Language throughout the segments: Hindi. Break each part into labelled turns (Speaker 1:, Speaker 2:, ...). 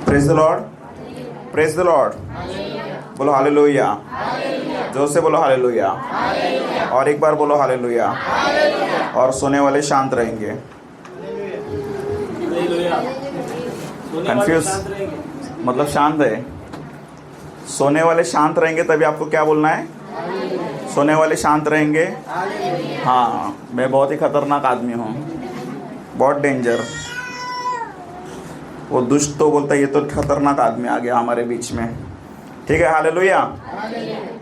Speaker 1: Praise the Lord, praise the Lord. बोलो हालेलुया, जोर से बोलो हालेलुया, और एक बार बोलो हालेलुया। और सोने वाले शांत रहेंगे। कंफ्यूज मतलब शांत है, सोने वाले शांत रहेंगे, तभी आपको क्या बोलना है? सोने वाले शांत रहेंगे। हाँ, मैं बहुत ही खतरनाक आदमी हूँ, बहुत डेंजर। वो दुष्ट तो बोलता है ये तो खतरनाक आदमी आ गया हमारे बीच में। ठीक है, हालेलुया।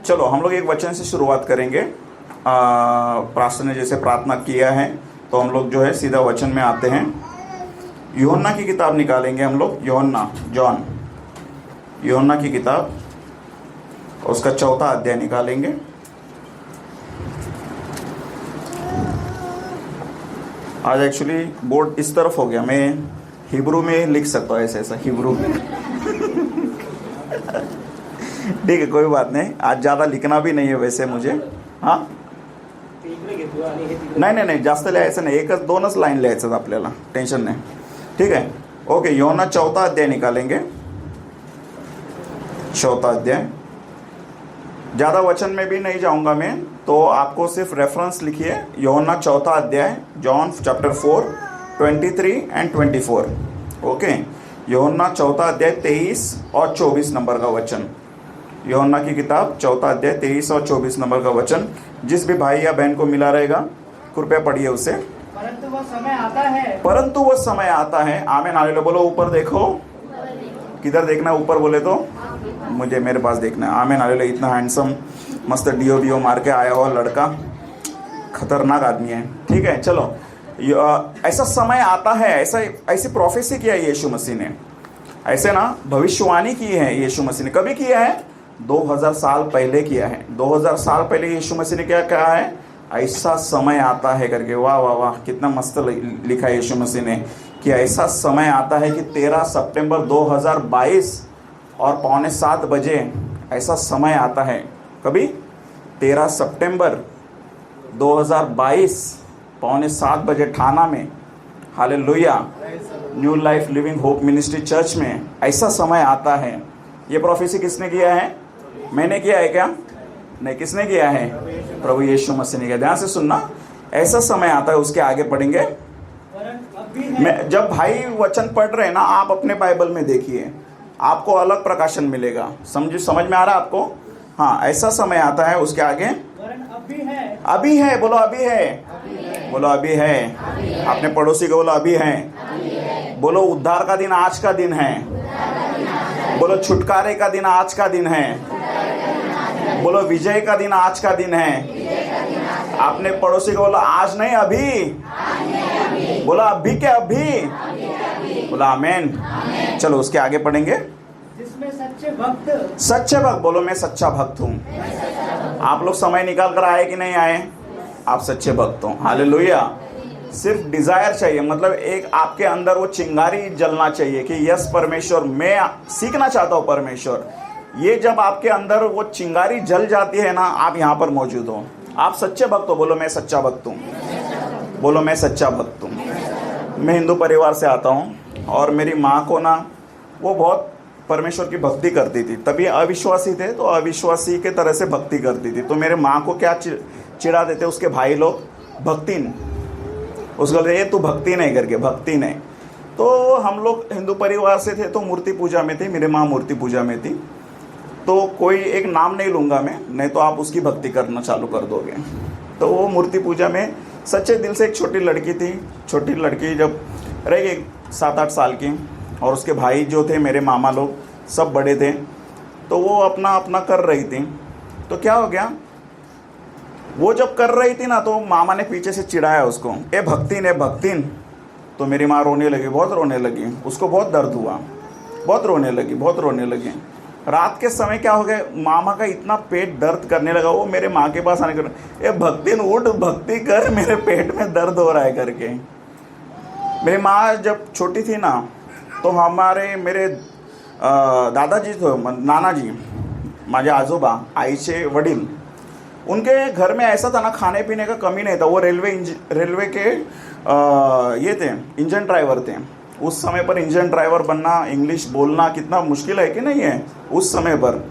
Speaker 1: चलो हम लोग एक वचन से शुरुआत करेंगे। पास्टर ने जैसे प्रार्थना किया है तो हम लोग जो है सीधा वचन में आते हैं। यूहन्ना की किताब निकालेंगे हम लोग, यूहन्ना की किताब, उसका 4था अध्याय निकालेंगे। आज एक्चुअली बोर्ड इस तरफ हो गया, मैं हिब्रू में लिख सकता हूँ ऐसा हिब्रू में। ठीक है, कोई बात नहीं, आज ज़्यादा लिखना भी नहीं है वैसे मुझे। हाँ नाही जास्त लिहायचं नाही, एकच दोनच लाईन लिहायचं आपल्याला, टेन्शन नाही। ठीक है, ओके। यूहन्ना 4था अध्याय निकालेंगे, 4था अध्याय। ज़्यादा वचन में भी नहीं जाऊंगा मैं, तो आपको सिर्फ रेफरेंस लिखिए। यूहन्ना 4था अध्याय, जॉन चैप्टर 4 23 एंड 24। ओके, यूहन्ना 4था अध्याय 23 और 24 नंबर का वचन। यूहन्ना की किताब 4था अध्याय 23 और 24 नंबर का वचन। जिस भी भाई या बहन को मिला रहेगा कृपया पढ़िए उसे।
Speaker 2: परंतु वह समय आता है,
Speaker 1: परंतु वह समय आता है। आमीन, हालेलुया। बोलो ऊपर देखो। किधर देखना है? ऊपर बोले तो मुझे मेरे पास देखना है। आमीन, हालेलुया। इतना हैंडसम मस्त डीओ मार के आया हुआ लड़का, खतरनाक आदमी है। ठीक है, चलो। ऐसा समय आता है, ऐसी प्रोफेसी किया है यीशु मसीह ने, ऐसे ना भविष्यवाणी की है यीशु मसीह ने। कभी किया है? 2000 साल पहले किया है। 2000 साल पहले यीशु मसीह ने क्या कहा है? ऐसा समय आता है करके। वाह वाह वाह, कितना मस्त लिखा है यीशु मसीह ने कि ऐसा समय आता है कि 13 सितंबर 2022 और 6:45 बजे ऐसा समय आता है। कभी? 13 सितंबर 2022 6:45 बजे ठाणा में, hallelujah, new life living hope ministry church में ऐसा समय आता है। ये प्रोफेसी किसने किया है? मैंने किया है क्या? नहीं, किसने किया है? प्रभु यीशु मसीह ने किया। ध्यान से सुनना, ऐसा समय आता है। उसके आगे पढ़ेंगे। मैं जब भाई वचन पढ़ रहे हैं ना, आप अपने बाइबल में देखिए, आपको अलग प्रकाशन मिलेगा। समझ में आ रहा है आपको? हाँ, ऐसा समय आता है। उसके आगे अभी है। बोलो अभी है। बोलो अभी है। अपने पड़ोसी को बोलो अभी है। बोलो उद्धार का दिन आज का दिन है। बोलो छुटकारे का दिन आज का दिन है। बोलो विजय का दिन आज का दिन है। अपने पड़ोसी को बोलो आज नहीं अभी। बोलो अभी क्या? अभी। बोलो आमीन। चलो उसके आगे पढ़ेंगे।
Speaker 2: जिसमें सच्चे
Speaker 1: भक्त। बोलो मैं सच्चा भक्त हूँ। आप लोग समय निकाल कर आए कि नहीं आए? आप सच्चे भक्त हो। हालेलुया। सिर्फ डिजायर चाहिए, मतलब एक आपके अंदर वो चिंगारी जलना चाहिए कि यस परमेश्वर, मैं सीखना चाहता हूँ परमेश्वर। ये जब आपके अंदर वो चिंगारी जल जाती है ना, आप यहाँ पर मौजूद हो, आप सच्चे भक्त हो। बोलो मैं सच्चा भक्त हूँ। बोलो मैं सच्चा भक्त हूँ। मैं हिंदू परिवार से आता हूँ और मेरी माँ को ना, वो बहुत परमेश्वर की भक्ति करती थी। तभी अविश्वासी थे तो अविश्वासी के तरह से भक्ति करती थी। तो मेरे माँ को क्या चिढ़ा देते उसके भाई लोग? भक्तिन। उसको बोलते ये तू भक्ति नहीं करके, भक्ति नहीं। तो हम लोग हिंदू परिवार से थे तो मूर्ति पूजा में थे, मेरी माँ मूर्ति पूजा में थी। तो कोई एक नाम नहीं लूँगा मैं, नहीं तो आप उसकी भक्ति करना चालू कर दोगे। तो वो मूर्ति पूजा में सच्चे दिल से एक छोटी लड़की थी। छोटी लड़की जब रह गई 7-8 साल की, और उसके भाई जो थे मेरे मामा लोग सब बड़े थे, तो वो अपना अपना कर रही थी। तो क्या हो गया, वो जब कर रही थी ना, तो मामा ने पीछे से चिढ़ाया उसको, ए भक्तिन। तो मेरी माँ रोने लगी, बहुत रोने लगी। उसको बहुत दर्द हुआ, बहुत रोने लगी। रात के समय क्या हो गया, मामा का इतना पेट दर्द करने लगा। वो मेरे माँ के पास आने कर, ए भक्तिन उठ, भक्ति कर, मेरे पेट में दर्द हो रहा है करके। मेरी माँ जब छोटी थी ना, तो मेरे दादाजी थे, नानाजी, माझे आजोबा, आईचे वडील, उनके घर में ऐसा था ना, खाने पीने का कमी नहीं था। वो रेलवे के ये थे, इंजन ड्राइवर थे। उस समय पर इंजन ड्राइवर बनना, इंग्लिश बोलना कितना मुश्किल है कि नहीं है उस समय पर।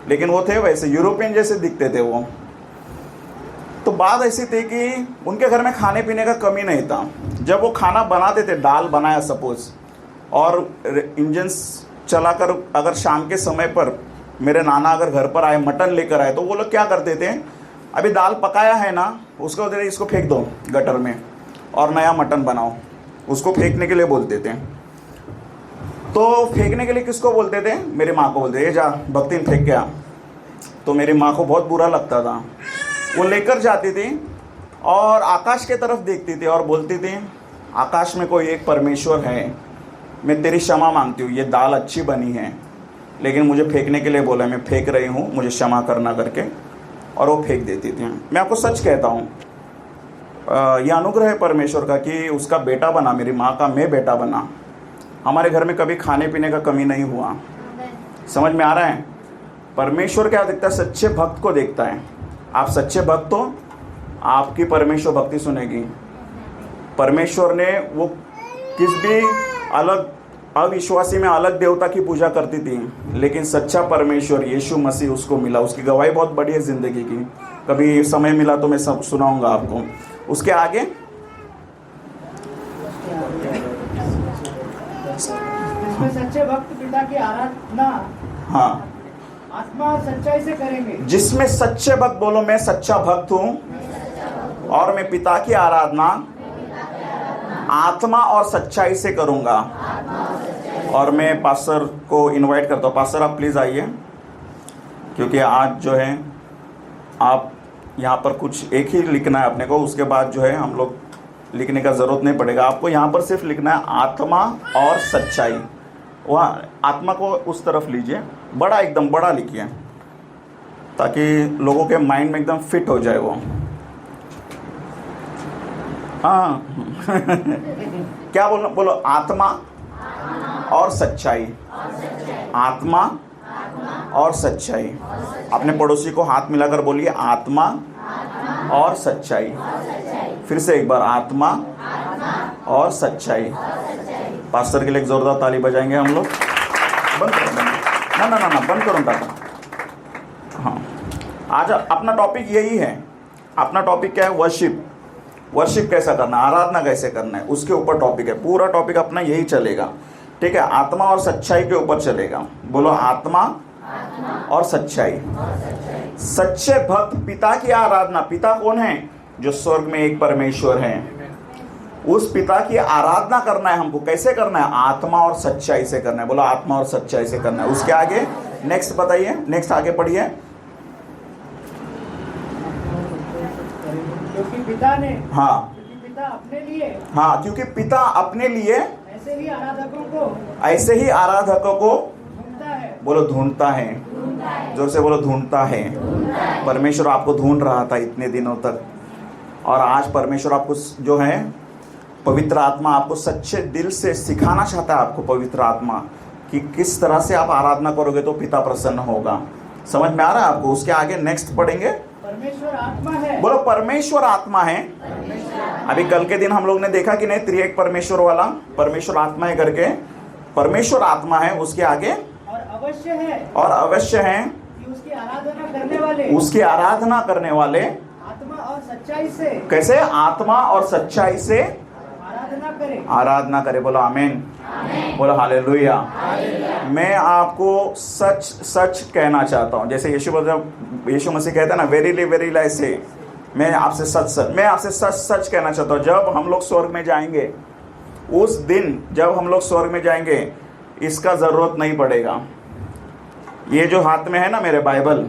Speaker 1: लेकिन वो थे वैसे यूरोपियन जैसे दिखते थे वो। तो बात ऐसी थी कि उनके घर में खाने पीने का कमी नहीं था। जब वो खाना बनाते थे, दाल बनाया सपोज, और इंजन चलाकर अगर शाम के समय पर मेरे नाना अगर घर पर आए, मटन लेकर आए, तो वो लोग क्या करते थे, अभी दाल पकाया है ना, उसको इसको फेंक दो गटर में और नया मटन बनाओ, उसको फेंकने के लिए बोलते थे। तो फेंकने के लिए किसको बोलते थे? मेरी माँ को बोलते थे, जा भक्तिन फेंक के आ। तो मेरी माँ को बहुत बुरा लगता था। वो लेकर जाती थी और आकाश के तरफ देखती थी और बोलती थी, आकाश में कोई एक परमेश्वर है, मैं तेरी क्षमा मांगती हूँ, ये दाल अच्छी बनी है लेकिन मुझे फेंकने के लिए बोला, मैं फेंक रही हूँ, मुझे क्षमा करना करके, और वो फेंक देती थी। मैं आपको सच कहता हूँ, यह अनुग्रह है परमेश्वर का कि उसका बेटा बना, मेरी माँ का मैं बेटा बना। हमारे घर में कभी खाने पीने का कमी नहीं हुआ। समझ में आ रहा है? परमेश्वर क्या देखता है? सच्चे भक्त को देखता है। आप सच्चे भक्त हो, आपकी परमेश्वर भक्ति सुनेगी। परमेश्वर ने वो किस भी अलग अविश्वासी में अलग देवता की पूजा करती थी, लेकिन सच्चा परमेश्वर यीशु मसीह उसको मिला। उसकी गवाही बहुत बड़ी है ज़िंदगी की। कभी समय मिला तो मैं सब सुनाऊंगा आपको। उसके आगे
Speaker 2: जिसमें सच्चे भक्त पिता की आराधना,
Speaker 1: हाँ,
Speaker 2: आत्मा और सच्चाई से करेंगे।
Speaker 1: जिसमें सच्चे भक्त, बोलो मैं सच्चा भक्त हूँ और मैं पिता की आराधना आत्मा और सच्चाई से करूँगा। और मैं पास्टर को इनवाइट करता हूँ, पास्टर आप प्लीज़ आइए, क्योंकि आज जो है आप यहाँ पर कुछ एक ही लिखना है अपने को, उसके बाद जो है हम लोग लिखने का ज़रूरत नहीं पड़ेगा। आपको यहाँ पर सिर्फ लिखना है आत्मा और सच्चाई। वहाँ आत्मा को उस तरफ लीजिए, बड़ा एकदम बड़ा लिखिए, ताकि लोगों के माइंड में एकदम फिट हो जाए वो। हाँ क्या बोलो? बोलो आत्मा और सच्चाई। आत्मा और सच्चाई। अपने पड़ोसी को हाथ मिलाकर बोलिए, आत्मा और सच्चाई। फिर से एक बार, आत्मा और सच्चाई। पास्टर के लिए एक जोरदार ताली बजाएंगे हम लोग। बंद करो, ना ना ना ना, बंद करो दादा। हाँ, आज अपना टॉपिक यही है। अपना टॉपिक क्या है? वर्शिप। वर्शिप कैसा करना, आराधना कैसे करना है, उसके ऊपर टॉपिक है। पूरा टॉपिक अपना यही चलेगा, ठीक है? आत्मा और सच्चाई के ऊपर चलेगा। बोलो आत्मा और सच्चाई। सच्चे भक्त पिता की आराधना। पिता कौन है? जो स्वर्ग में एक परमेश्वर है। उस पिता की आराधना करना है हमको। कैसे करना है? आत्मा और सच्चाई से करना है। बोलो आत्मा और सच्चाई से करना है। उसके आगे नेक्स्ट बताइए, नेक्स्ट आगे पढ़िए।
Speaker 2: क्योंकि पिता ने,
Speaker 1: हाँ,
Speaker 2: क्योंकि पिता अपने लिए,
Speaker 1: हाँ, क्योंकि पिता अपने लिए
Speaker 2: ऐसे ही आराधकों को ढूंढता है।
Speaker 1: बोलो ढूंढता है। जोर से बोलो ढूंढता है। परमेश्वर आपको ढूंढ रहा था इतने दिनों तक, और आज परमेश्वर आपको जो है पवित्र आत्मा आपको सच्चे दिल से सिखाना चाहता है। आपको पवित्र आत्मा कि किस तरह से आप आराधना करोगे तो पिता प्रसन्न होगा। समझ में आ रहा है आपको? उसके आगे नेक्स्ट पढ़ेंगे।
Speaker 2: परमेश्वर आत्मा है।
Speaker 1: बोलो परमेश्वर आत्मा है। अभी कल के दिन हम लोग ने देखा कि नहीं, त्रिएक परमेश्वर वाला, परमेश्वर आत्मा है करके। परमेश्वर आत्मा है। उसके आगे
Speaker 2: और अवश्य है,
Speaker 1: और अवश्य है
Speaker 2: कि उसकी आराधना करने वाले,
Speaker 1: उसकी आराधना करने वाले
Speaker 2: आत्मा और सच्चाई से,
Speaker 1: कैसे? आत्मा और सच्चाई से
Speaker 2: आराधना करे।
Speaker 1: आराधना करे। बोलो आमीन। बोलो हालेलुया। मैं आपको सच सच कहना चाहता हूँ। जैसे यीशु मसीह कहता है ना, वेरीली वेरीली ऐसे मैं आपसे सच सच कहना चाहता हूँ। जब हम लोग स्वर्ग में जाएंगे, उस दिन जब हम लोग स्वर्ग में जाएंगे, इसका ज़रूरत नहीं पड़ेगा। ये जो हाथ में है ना मेरे बाइबल,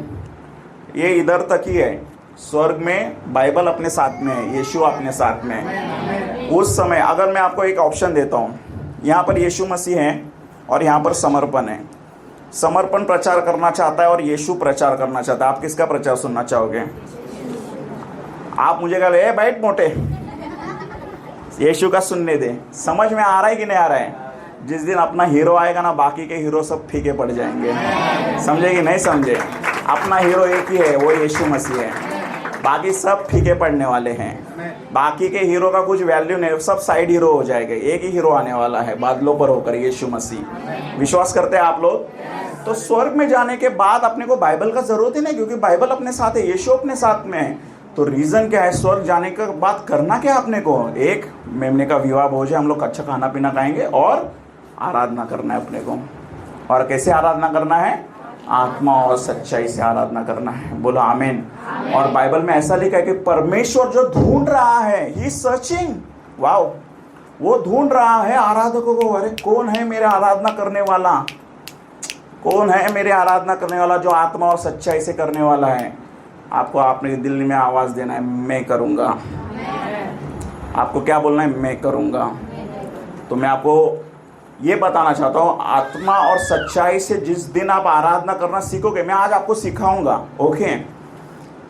Speaker 1: ये इधर तक ही है। स्वर्ग में बाइबल अपने साथ में है, यीशु अपने साथ में है। उस समय अगर मैं आपको एक ऑप्शन देता हूँ, यहाँ पर यीशु मसीह है और यहाँ पर समर्पण है। समर्पण प्रचार करना चाहता है और यीशु प्रचार करना चाहता है। आप किसका प्रचार सुनना चाहोगे? आप मुझे कह रहे बैठ मोटे, यीशु का सुनने दे। समझ में आ रहा है कि नहीं आ रहा है? जिस दिन अपना हीरो आएगा ना, बाकी के हीरो सब फीके पड़ जाएंगे। समझे कि नहीं समझे? अपना हीरो एक ही है, वो यीशु मसीह है। बाकी सब फीके पड़ने वाले हैं। बाकी के हीरो का कुछ वैल्यू नहीं, सब साइड हीरो हो जाएंगे। एक ही हीरो आने वाला है बादलों पर होकर, यीशु मसीह। विश्वास करते हैं आप लोग? तो स्वर्ग में जाने के बाद अपने को बाइबल का जरूरत ही नहीं, क्योंकि बाइबल अपने साथ है, यीशु अपने साथ में है। तो रीजन क्या है? स्वर्ग जाने के बाद करना क्या अपने को? एक मेमने का विवाह भोज है, हम लोग अच्छा खाना पीना खाएंगे और आराधना करना है अपने को। और कैसे आराधना करना है? आत्मा और सच्चाई से आराधना करना है। बोलो आमीन। और बाइबल में ऐसा लिखा है कि परमेश्वर जो ढूंढ रहा है, ही सर्चिंग, वाओ, वो ढूंढ रहा है आराधकों को। अरे कौन है मेरे आराधना करने वाला? कौन है मेरे आराधना करने वाला जो आत्मा और सच्चाई से करने वाला है? आपको अपने दिल में आवाज देना है, मैं करूंगा। आपको क्या बोलना है? मैं करूंगा। तो मैं आपको ये बताना चाहता हूँ, आत्मा और सच्चाई से जिस दिन आप आराधना करना सीखोगे, मैं आज आपको सिखाऊंगा, ओके?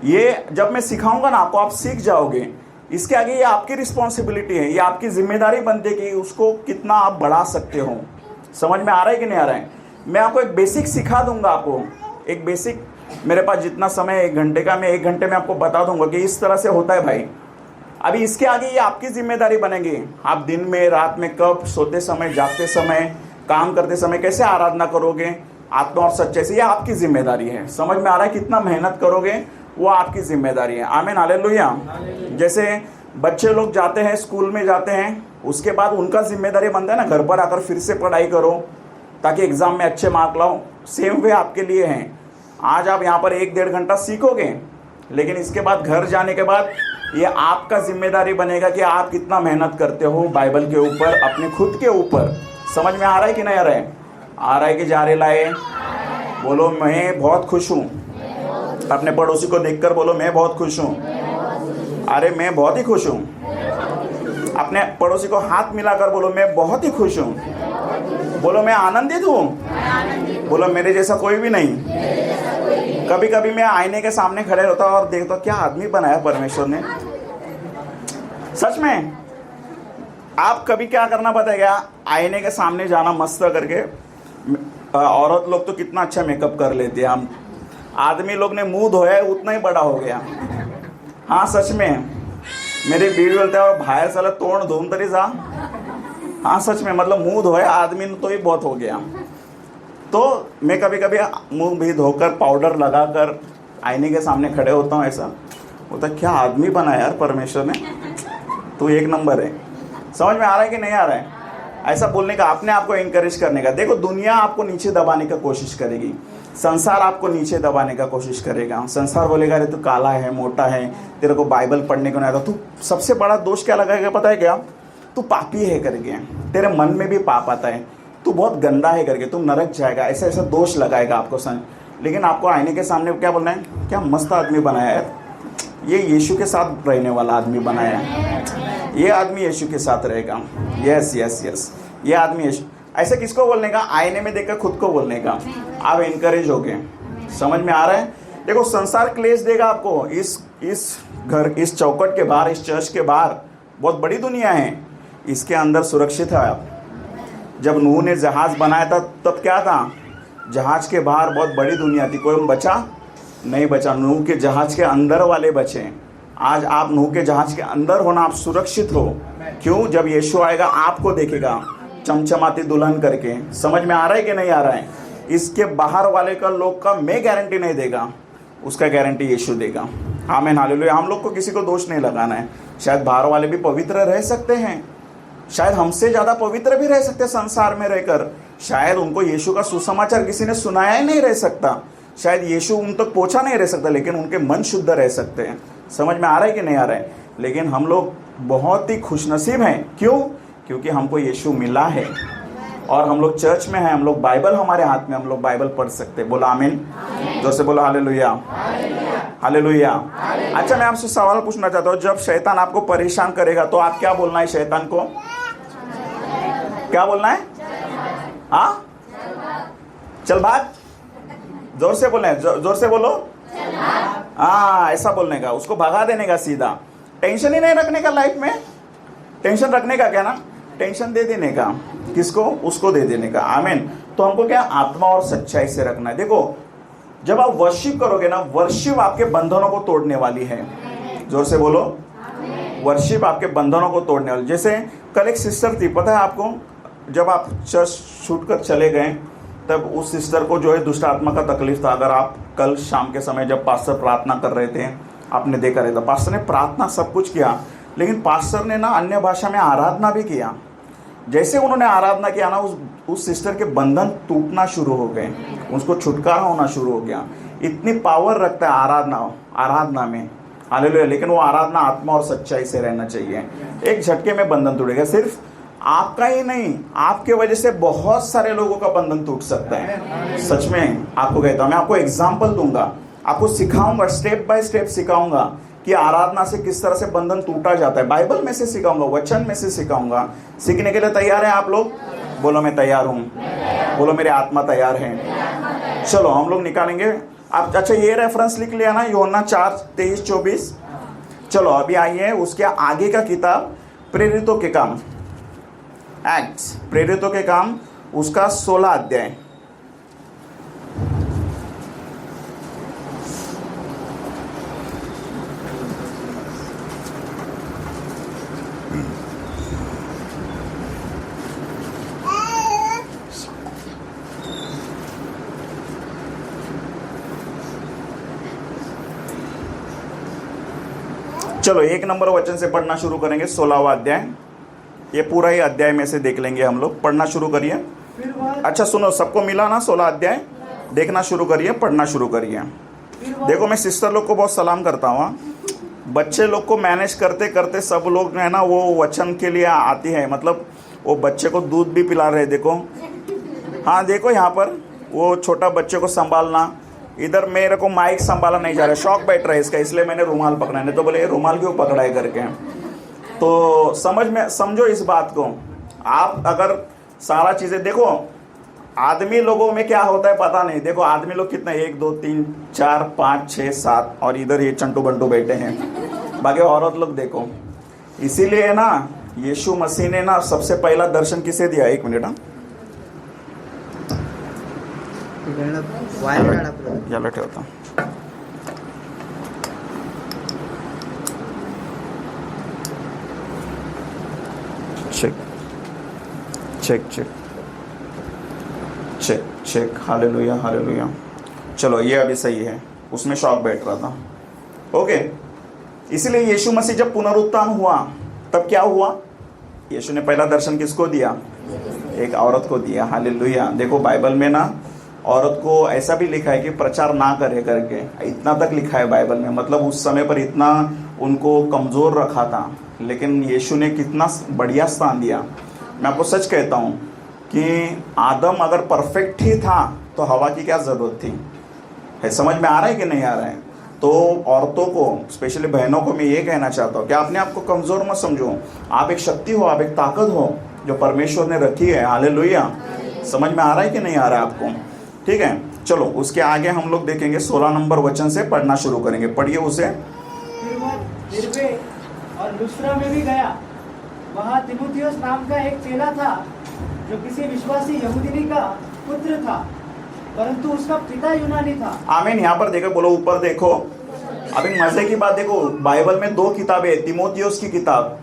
Speaker 1: ये जब मैं सिखाऊंगा ना आपको, आप सीख जाओगे। इसके आगे ये आपकी रिस्पॉन्सिबिलिटी है, ये आपकी जिम्मेदारी बनती है कि उसको कितना आप बढ़ा सकते हो। समझ में आ रहा है कि नहीं आ रहा है? मैं आपको एक बेसिक सिखा दूंगा। आपको एक बेसिक, मेरे पास जितना समय 1 घंटे का, मैं 1 घंटे में आपको बता दूंगा कि इस तरह से होता है भाई। अभी इसके आगे ये आपकी जिम्मेदारी बनेगी। आप दिन में, रात में, कब, सोते समय, जागते समय, काम करते समय कैसे आराधना करोगे आत्मा और सच्चाई से, ये आपकी जिम्मेदारी है। समझ में आ रहा है? कितना मेहनत करोगे वो आपकी जिम्मेदारी है। आमीन, हालेलुया। जैसे बच्चे लोग जाते हैं, स्कूल में जाते हैं, उसके बाद उनका जिम्मेदारी बनता है ना घर पर आकर फिर से पढ़ाई करो ताकि एग्जाम में अच्छे मार्क लाओ। सेम वे आपके लिए हैं। आज आप यहाँ पर 1-1.5 घंटा सीखोगे, लेकिन इसके बाद घर जाने के बाद ये आपका जिम्मेदारी बनेगा कि आप कितना मेहनत करते हो बाइबल के ऊपर, अपने खुद के ऊपर। समझ में आ रहा है कि नहीं आ रहा है? आ रहा है कि जा रहे लाए? बोलो मैं बहुत खुश हूँ। अपने पड़ोसी को देखकर बोलो मैं बहुत खुश हूँ। अरे मैं बहुत ही खुश हूँ। अपने पड़ोसी को हाथ मिलाकर बोलो मैं बहुत ही खुश हूँ। बोलो मैं आनंदित हूँ। बोलो मेरे जैसा कोई भी नहीं। कभी कभी मैं आईने के सामने खड़े होता हूँ और देखता हूँ क्या आदमी बनाया परमेश्वर ने। सच में आप कभी क्या करना पता है क्या? आईने के सामने जाना मस्त करके। औरत लोग तो कितना अच्छा मेकअप कर लेती है, हम आदमी लोग ने मुंह धोया है उतना ही बड़ा हो गया। हाँ सच में, मेरी बीवी बोलते हैं बाहर साला तोड़ धोन तरी जा। हाँ सच में, मतलब मुंह धोया आदमी तो ही बहुत हो गया। तो मैं कभी कभी मुंह भी धोकर पाउडर लगाकर आईने के सामने खड़े होता हूँ। ऐसा होता क्या आदमी बना यार परमेश्वर ने, तो 1 नंबर है। समझ में आ रहा है कि नहीं आ रहा है? ऐसा बोलने का, अपने आप को इंकरेज करने का। देखो दुनिया आपको नीचे दबाने का कोशिश करेगी, संसार आपको नीचे दबाने का कोशिश करेगा। संसार बोलेगा अरे तू काला है, मोटा है, तेरे को बाइबल पढ़ने को नहीं आता। तू सबसे बड़ा दोष क्या लगाएगा पता है क्या? तू पापी है करके, तेरे मन में भी पाप आता है, तू बहुत गंदा है करके, तू नरक जाएगा, ऐसा ऐसा दोष लगाएगा आपको लेकिन आपको आईने के सामने क्या बोलना है? क्या मस्त आदमी बनाया है, ये यीशु के साथ रहने वाला आदमी बनाया है, ये आदमी यीशु के साथ रहेगा। यस यस यस, ये आदमी यीशु। ऐसे किसको बोलने का? आईने में देखकर खुद को बोलने का। आप इनकरेज हो गए। समझ में आ रहा है? देखो संसार क्लेश देगा आपको। इस घर, इस चौकट के बाहर, इस चर्च के बाहर बहुत बड़ी दुनिया है, इसके अंदर सुरक्षित है आप। जब नूह ने जहाज बनाया था तब क्या था? जहाज के बाहर बहुत बड़ी दुनिया थी, कोई बचा नहीं बचा। नूह के जहाज के अंदर वाले बचे। आज आप नूह के जहाज के अंदर होना, आप सुरक्षित हो। क्यों? जब यीशु आएगा आपको देखेगा चमचमाती दुल्हन करके। समझ में आ रहा है कि नहीं आ रहा है? इसके बाहर वाले का लोग का मैं गारंटी नहीं देगा, उसका गारंटी यीशु देगा। आमीन, हालेलुया। हम लोग को किसी को दोष नहीं लगाना है। शायद बाहर वाले भी पवित्र रह सकते हैं, शायद हमसे ज़्यादा पवित्र भी रह सकते हैं संसार में रहकर। शायद उनको यीशु का सुसमाचार किसी ने सुनाया ही नहीं रह सकता, शायद यीशु उन तक पहुंचा नहीं रह सकता, लेकिन उनके मन शुद्ध रह सकते हैं। समझ में आ रहा है कि नहीं आ रहा है? लेकिन हम लोग बहुत ही खुशनसीब हैं। क्यों? क्योंकि हमको यीशु मिला है और हम लोग चर्च में हैं, हम लोग बाइबल हमारे हाथ में, हम लोग बाइबल पढ़ सकते हैं। बोलो आमीन, जोर से बोलो हालेलुया, हालेलुया। अच्छा मैं आपसे सवाल पूछना चाहता हूँ, जब शैतान आपको परेशान करेगा तो आप क्या बोलना है शैतान को? क्या बोलना है? हाँ, चल भाग। जोर से बोलना है, जोर से बोलो। हाँ, ऐसा बोलने का, उसको भगा देने का सीधा। टेंशन ही नहीं रखने का लाइफ में। टेंशन रखने का क्या ना, टेंशन दे देने का। किसको? उसको दे देने का। आमीन। तो हमको क्या? आत्मा और सच्चाई से रखना है। देखो जब आप वर्शिप करोगे ना, वर्शिप आपके बंधनों को तोड़ने वाली है। जोर से बोलो, वर्शिप आपके बंधनों को तोड़ने वाली। जैसे कल एक सिस्टर थी, पता है आपको, जब आप चर्च छूट कर चले गए तब उस सिस्टर को जो है दुष्ट आत्मा का तकलीफ था। अगर आप कल शाम के समय जब पास्टर प्रार्थना कर रहे थे, आपने देखा रहता, पास्टर ने प्रार्थना सब कुछ किया, लेकिन पास्टर ने ना अन्य भाषा में आराधना भी किया। जैसे उन्होंने आराधना किया ना, उस सिस्टर के बंधन टूटना शुरू हो गए, उसको छुटकारा होना शुरू हो गया। इतनी पावर रखता है आराधना में, हालेलुया। लेकिन वो आराधना आत्मा और सच्चाई से रहना चाहिए। एक झटके में बंधन टूटेगा। सिर्फ आपका ही नहीं, आपके वजह से बहुत सारे लोगों का बंधन टूट सकता है। सच में आपको कहता हूं, मैं आपको एग्जाम्पल दूंगा, आपको सिखाऊंगा, स्टेप बाय स्टेप सिखाऊंगा कि आराधना से किस तरह से बंधन टूटा जाता है। बाइबल में से सिखाऊंगा, वचन में से सिखाऊंगा। सीखने के लिए तैयार हैं आप लोग? बोलो मैं तैयार हूं, बोलो मेरे आत्मा तैयार है। चलो हम लोग निकालेंगे। आप अच्छा ये रेफरेंस लिख लिया ना, यूहन्ना 4:23-24। चलो अभी आइए उसके आगे का किताब, प्रेरितों के काम, एक्ट्स, प्रेरितों के काम, उसका 16 अध्याय। चलो 1 नंबर वचन से पढ़ना शुरू करेंगे। 16वां अध्याय, ये पूरा ही अध्याय में से देख लेंगे हम लोग। पढ़ना शुरू करिए। अच्छा सुनो, सबको मिला ना 16 अध्याय? देखना शुरू करिए, पढ़ना शुरू करिए। देखो मैं सिस्टर लोग को बहुत सलाम करता हूँ। बच्चे लोग को मैनेज करते करते सब लोग है ना वो वचन के लिए आती है। मतलब वो बच्चे को दूध भी पिला रहे, देखो। हाँ देखो यहाँ पर वो छोटा बच्चे को संभालना, इधर मेरे को माइक संभाला नहीं जा रहा, शौक बैठ रहा है इसका, इसलिए मैंने रुमाल पकड़ा। नहीं तो बोले ये रुमाल क्यों पकड़ा है करके। तो समझो इस बात को। आप अगर सारा चीजें देखो, आदमी लोगों में क्या होता है पता नहीं। देखो आदमी लोग कितने, 1 2 3 4 5 6 7, और इधर ये चंटू बंटू बैठे हैं। बाकी औरत लोग देखो। इसीलिए ना यीशु मसीह ने ना सबसे पहला दर्शन किसे दिया? 1 मिनट। याला ठेवता। Check check check check check, hallelujah hallelujah. चलो ये अभी सही है, उसमें शॉक बैठ रहा था। ओके, इसीलिए यीशु मसीह जब पुनरुत्थान हुआ तब क्या हुआ? यीशु ने पहला दर्शन किसको दिया? एक औरत को दिया। हालेलुया। देखो बाइबल में ना औरत को ऐसा भी लिखा है कि प्रचार ना करे करके, इतना तक लिखा है बाइबल में। मतलब उस समय पर इतना उनको कमजोर रखा था, लेकिन यीशु ने कितना बढ़िया स्थान दिया। मैं आपको सच कहता हूँ कि आदम अगर परफेक्ट ही था तो हवा की क्या जरूरत थी? है समझ में आ रहा है कि नहीं आ रहा है? तो औरतों को, स्पेशली बहनों को मैं ये कहना चाहता हूँ कि अपने आप को कमजोर मत समझो। आप एक शक्ति हो, आप एक ताकत हो जो परमेश्वर ने रखी है। हालेलुया। समझ में आ रहा है कि नहीं आ रहा है आपको? ठीक है, चलो उसके आगे हम लोग देखेंगे। 16 नंबर वचन से पढ़ना शुरू करेंगे। पढ़िए उसे।
Speaker 2: फिर वह दिरबे और लुस्त्रा में भी गया। वहाँ तीमुथियुस नाम का एक चेला था जो किसी विश्वासी यहूदी का पुत्र था, परंतु उसका पिता यूनानी था। आमीन।
Speaker 1: यहाँ पर देखो, बोलो ऊपर देखो। अभी मजे की बात देखो, बाइबल में 2 किताबें, तीमुथियुस की किताब।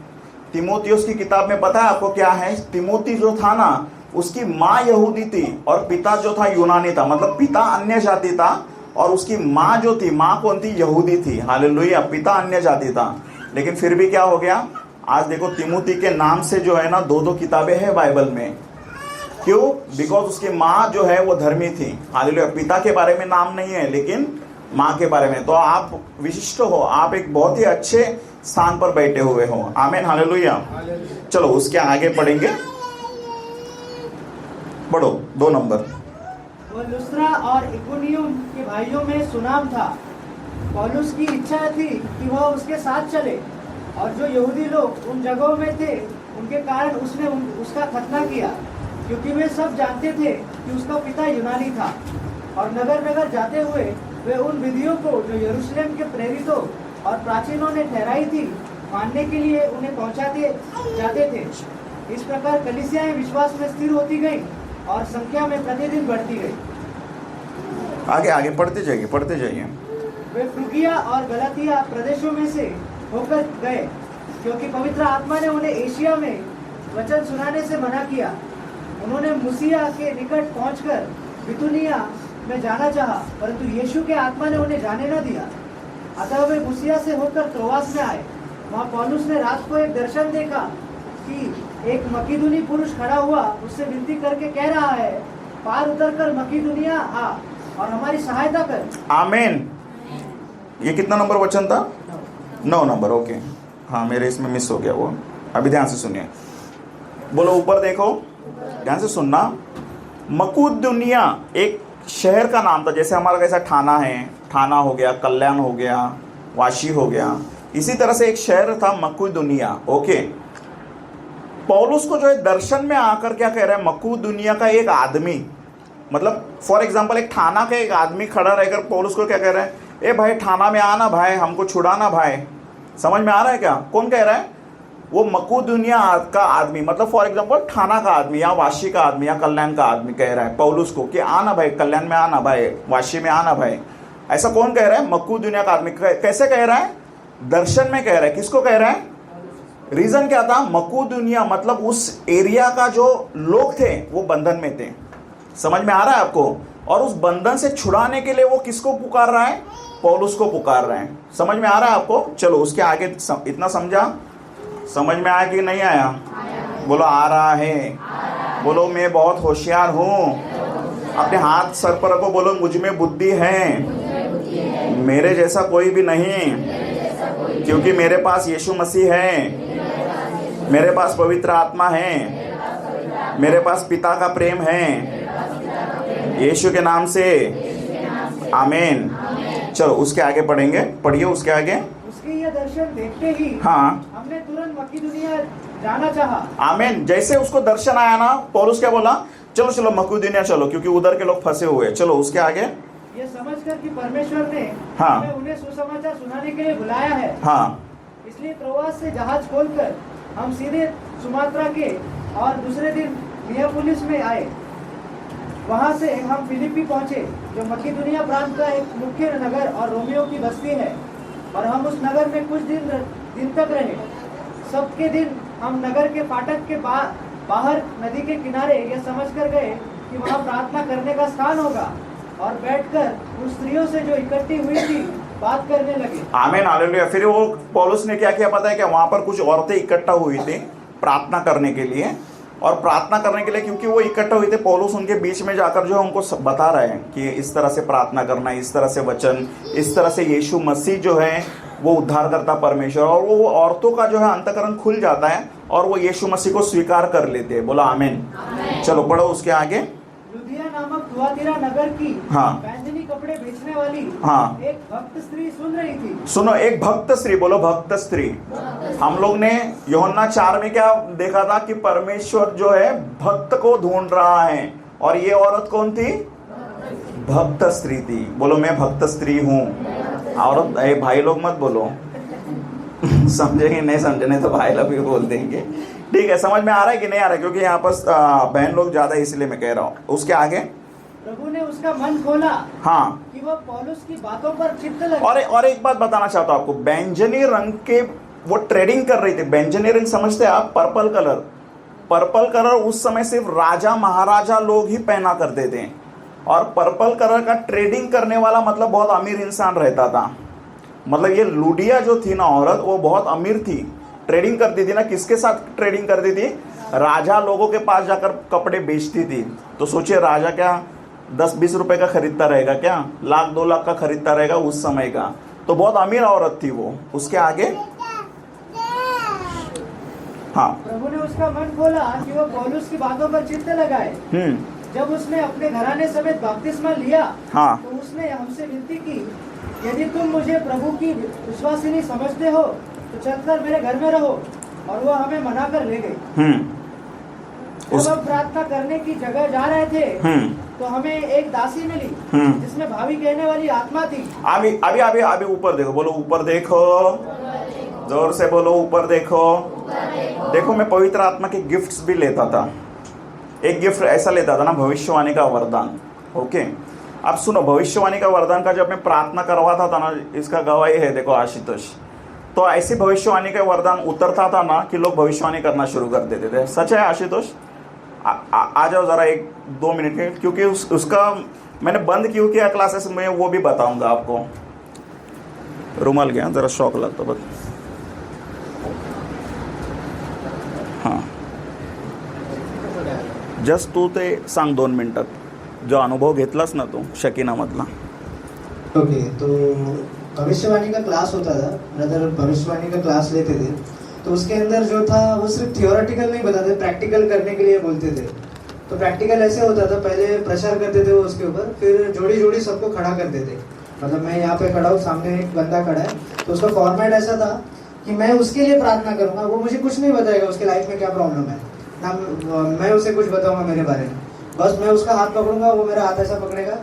Speaker 1: तीमुथियुस की किताब में पता है आपको क्या है? तीमुथी जो था ना, उसकी माँ यहूदी थी और पिता जो था यूनानी था। मतलब पिता अन्य जाति था और उसकी माँ जो थी, माँ कौन थी? यहूदी थी। हालेलुया। पिता अन्य जाति था, लेकिन फिर भी क्या हो गया? आज देखो तीमुथी के नाम से जो है ना 2 किताबें हैं बाइबल में। क्यों? बिकॉज उसकी माँ जो है वो धर्मी थी। हालेलुया। पिता के बारे में नाम नहीं है, लेकिन माँ के बारे में। तो आप विशिष्ट हो, आप एक बहुत ही अच्छे स्थान पर बैठे हुए हो। आमीन हालेलुया। चलो उसके आगे पढ़ेंगे, पढ़ो 2 नंबर।
Speaker 2: वह लुस्त्रा और इकोनियम के भाइयों में सुनाम था। पौलुस की इच्छा थी कि वह उसके साथ चले, और जो यहूदी लोग उन जगहों में थे उनके कारण उसने उसका खतना किया, क्योंकि वे सब जानते थे कि उसका पिता यूनानी था। और नगर नगर जाते हुए वे उन विधियों को जो यरूशलेम के प्रेरितों और प्राचीनों ने ठहराई थी मानने के लिए उन्हें पहुंचाते जाते थे। इस प्रकार कलीसियाएं विश्वास में स्थिर होती गई और संख्या में प्रतिदिन बढ़ती गई।
Speaker 1: आगे आगे पढ़ते जाइए, पढ़ते जाइए।
Speaker 2: वे फ्रुगिया और गलातिया प्रदेशों में से होकर गए, क्योंकि पवित्र आत्मा ने उन्हें एशिया में वचन सुनाने से मना किया। उन्होंने मुसिया के निकट पहुंचकर बितूनिया में जाना चाहा, परंतु यीशु के आत्मा ने उन्हें जाने न दिया। अतः वे मुसिया से होकर त्रोआस में आए। वहाँ पौलुस ने रात को एक दर्शन देखा कि एक मकीदुनी पुरुष खड़ा हुआ, उससे विनती करके कह रहा है, पार उतरकर मकीदुनिया आ और हमारी सहायता कर।
Speaker 1: आमीन। ये कितना नंबर वचन था? 9 नंबर। ओके, हाँ मेरे इसमें मिस हो गया वो। अभी ध्यान से सुनिए, बोलो ऊपर देखो, ध्यान से सुनना। मकूदुनिया एक शहर का नाम था, जैसे हमारा कैसा ठाना है, ठाना हो गया, कल्याण हो गया, वाशी हो गया, इसी तरह से एक शहर था मकूदुनिया। ओके, पौलुस को जो है दर्शन में आकर क्या कह रहा है, मकूदुनिया का एक आदमी, मतलब फॉर एग्जांपल एक ठाना का एक आदमी खड़ा रहकर पौलुस को क्या कह रहा है, ए भाई ठाना में आना भाई, हमको छुड़ाना भाई। समझ में आ रहा है क्या? कौन कह रहा है? वो मकूदुनिया का आदमी, मतलब फॉर एग्जांपल ठाना का आदमी या वाशी का आदमी या कल्याण का आदमी कह रहा है पौलुस को कि आना भाई, कल्याण में आना भाई, वाशी में आना भाई। ऐसा कौन कह रहा है? मकूदुनिया का आदमी। कैसे कह रहा है? दर्शन में कह रहा है। किसको कह रहा है? रीजन क्या था? मकूदुनिया मतलब उस एरिया का जो लोग थे वो बंधन में थे। समझ में आ रहा है आपको? और उस बंधन से छुड़ाने के लिए वो किसको पुकार रहा है? पौलुस को पुकार रहे हैं। समझ में आ रहा है आपको? चलो उसके आगे इतना समझा? समझ में आया कि नहीं आया? बोलो आ रहा है। बोलो मैं बहुत होशियार हूँ। अपने हाथ सर पर रखो, बोलो मुझ में बुद्धि है, मेरे जैसा कोई भी नहीं, क्योंकि मेरे पास यीशु मसीह है, मेरे पास पवित्र आत्मा है, मेरे पास पिता का प्रेम है, यीशु के नाम से। आमीन। चलो उसके आगे पढ़ेंगे, पढ़िए उसके आगे।
Speaker 2: उसके ये दर्शन देखते ही
Speaker 1: हाँ,
Speaker 2: हमने तुरंत मकीदुनिया जाना चाहा।
Speaker 1: आमीन। जैसे उसको दर्शन आया ना, पौलुस क्या बोला? चलो चलो मकूदुनिया चलो, क्योंकि उधर के लोग फंसे हुए। चलो उसके आगे।
Speaker 2: ये समझकर कि परमेश्वर ने
Speaker 1: हाँ।
Speaker 2: हमें उन्हें सुसमाचार सुनाने के लिए बुलाया है,
Speaker 1: हाँ,
Speaker 2: इसलिए त्रोआस से जहाज खोलकर हम सीधे सुमात्रा के और दूसरे दिन नियापुलिस में आए। वहां से हम फिलिपी पहुंचे, जो मकीदुनिया प्रांत का एक मुख्य नगर और रोमियो की बस्ती है, और हम उस नगर में कुछ दिन तक रहे। सबके दिन हम नगर के फाटक के बाहर नदी के किनारे यह समझ कर गए कि वहाँ प्रार्थना करने का स्थान होगा, और बैठकर उन स्त्रियों से जो इकट्ठी हुई थी बात करने लगे।
Speaker 1: आमीन, हालेलुया। फिर वो पौलुस ने क्या किया पता है क्या? वहां पर कुछ औरतें इकट्ठा हुई थी प्रार्थना करने के लिए, और प्रार्थना करने के लिए क्योंकि वो इकट्ठा हुए थे, पौलुस उनके बीच में जाकर जो है उनको बता रहे हैं कि इस तरह से प्रार्थना करना, इस तरह से वचन, इस तरह से यीशु मसीह जो है वो उद्धार करता परमेश्वर। और वो औरतों का जो है अंतकरण खुल जाता है और वो यीशु मसीह को स्वीकार कर लेते हैं। बोला आमीन। चलो पढ़ो उसके आगे।
Speaker 2: लुदिया नामक थुआतीरा नगर की
Speaker 1: हाँ।
Speaker 2: बैंजनी कपड़े बेचने वाली
Speaker 1: हाँ।
Speaker 2: एक भक्त स्त्री सुन रही थी।
Speaker 1: सुनो, एक भक्त स्त्री। बोलो भक्त स्त्री। हम लोग ने यूहन्ना 4 में क्या देखा था कि परमेश्वर जो है भक्त को ढूंढ रहा है, और ये औरत कौन थी? भक्त स्त्री थी। बोलो मैं भक्त स्त्री हूँ। औरत भाई लोग मत बोलो समझेंगे, नहीं समझने तो भाई लोग भी बोल देंगे। ठीक है, समझ में आ रहा है कि नहीं आ रहा है? क्योंकि यहाँ पर बहन लोग ज्यादा इसलिए मैं कह रहा हूँ। उसके आगे
Speaker 2: प्रभु ने उसका मन खोला,
Speaker 1: हाँ,
Speaker 2: कि वह पौलुस की बातों पर चित्त लगे।
Speaker 1: और एक बात बताना चाहता हूँ आपको, बैंजनी रंग के वो ट्रेडिंग कर रही थी। बैंजनी रंग समझते हैं आप? Purple colour. पर्पल कलर उस समय सिर्फ राजा महाराजा लोग ही पहना करते थे, और पर्पल कलर का ट्रेडिंग करने वाला मतलब बहुत अमीर इंसान रहता था। मतलब ये लुडिया जो थी ना औरत, वो बहुत अमीर थी, ट्रेडिंग करती थी ना। किसके साथ ट्रेडिंग करती थी? राजा लोगों के पास जाकर कपड़े बेचती थी। तो सोचिए राजा क्या 10-20 रुपए का खरीदता रहेगा क्या? 1,00,000-2 लाख का खरीदता रहेगा उस समय का। तो बहुत अमीर औरत थी वो। उसके आगे हाँ,
Speaker 2: प्रभु ने उसका मन खोला कि वह पौलुस की बातों पर चित्त लगाए। जब उसने अपने घराने समेत बपतिस्मा लिया,
Speaker 1: हाँ,
Speaker 2: तो उसने हमसे विनती की, यदि तुम मुझे प्रभु की विश्वासिनी समझते हो तो चलकर मेरे घर में रहो, और वह हमें मना कर ले गई। जब हम प्रार्थना करने की जगह जा रहे थे, तो हमें एक दासी मिली, जिसमें भाभी कहने वाली आत्मा थी।
Speaker 1: अभी ऊपर देखो। बोलो ऊपर देखो, जोर से बोलो ऊपर देखो। देखो मैं पवित्र आत्मा के गिफ्ट्स भी लेता था। एक गिफ्ट ऐसा लेता था ना, भविष्यवाणी का वरदान। ओके, अब सुनो, भविष्यवाणी का वरदान का जब मैं प्रार्थना करवाता था ना, इसका गवाही है। देखो आशुतोष, तो ऐसी भविष्यवाणी का वरदान उतरता था ना कि लोग भविष्यवाणी करना शुरू कर देते थे। सच है आशुतोष? आ जाओ जरा 1-2 मिनट के, क्योंकि उसका मैंने बंद क्यों किया क्लासेस में वो भी बताऊंगा आपको। रुमाल गया जरा शौक लगता बस। हां जस्ट तू ते सांग 2 मिनिटात जो अनुभव घेतलास ना तू शकीना मधला।
Speaker 2: ओके, तो भविष्यवाणी का क्लास होता था, ब्रदर भविष्यवाणी का क्लास लेते थे, तो उसके अंदर जो था वो सिर्फ थियोरेटिकल नहीं बताते, प्रैक्टिकल करने के लिए बोलते थे। तो प्रैक्टिकल ऐसे होता था, पहले प्रचार करते थे वो उसके ऊपर, फिर जोड़ी जोड़ी सबको खड़ा करते थे। मतलब मैं यहाँ पे खड़ा हूँ, सामने एक बंदा खड़ा है, तो उसका फॉर्मेट ऐसा था कि मैं उसके लिए प्रार्थना करूंगा, वो मुझे कुछ नहीं बताएगा उसके लाइफ में क्या प्रॉब्लम है, ना मैं उसे कुछ बताऊंगा मेरे बारे में, बस मैं उसका हाथ पकड़ूंगा, वो मेरा हाथ ऐसा पकड़ेगा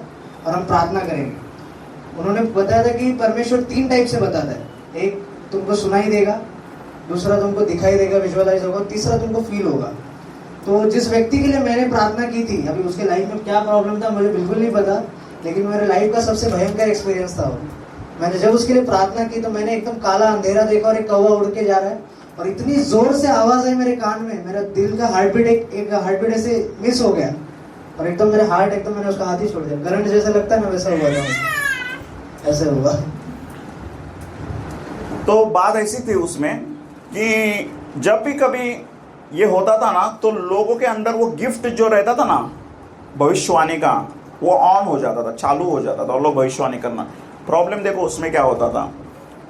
Speaker 2: और हम प्रार्थना करेंगे। उन्होंने बताया था कि परमेश्वर 3 टाइप से बताता है, एक तुमको सुनाई देगा, दूसरा तुमको दिखाई देगा, विजुअलाइज होगा, तीसरा तुमको फील होगा। तो जिस व्यक्ति के लिए मैंने प्रार्थना की थी, अभी उसके लाइफ में क्या प्रॉब्लम था मुझे बिल्कुल नहीं पता, लेकिन मेरे लाइफ का सबसे भयंकर एक्सपीरियंस था वो। मैंने जब उसके लिए प्रार्थना की तो मैंने एकदम काला अंधेरा देखा और एक कौवा उड़ के जा रहा है, और इतनी जोर से आवाज आई मेरे कान में, मेरा दिल का हार्टबीट एक हार्टबीट ऐसे मिस हो गया, और एकदम मेरे हार्ट एकदम, मैंने उसका हाथ ही छोड़ दिया, करंट जैसा लगता है ना वैसा हुआ था, ऐसे हुआ।
Speaker 1: तो बात ऐसी थी उसमें कि जब भी कभी ये होता था ना, तो लोगों के अंदर वो गिफ्ट जो रहता था ना भविष्यवाणी का, वो ऑन हो जाता था, चालू हो जाता था, और लोग भविष्यवाणी करना। प्रॉब्लम देखो उसमें क्या होता था,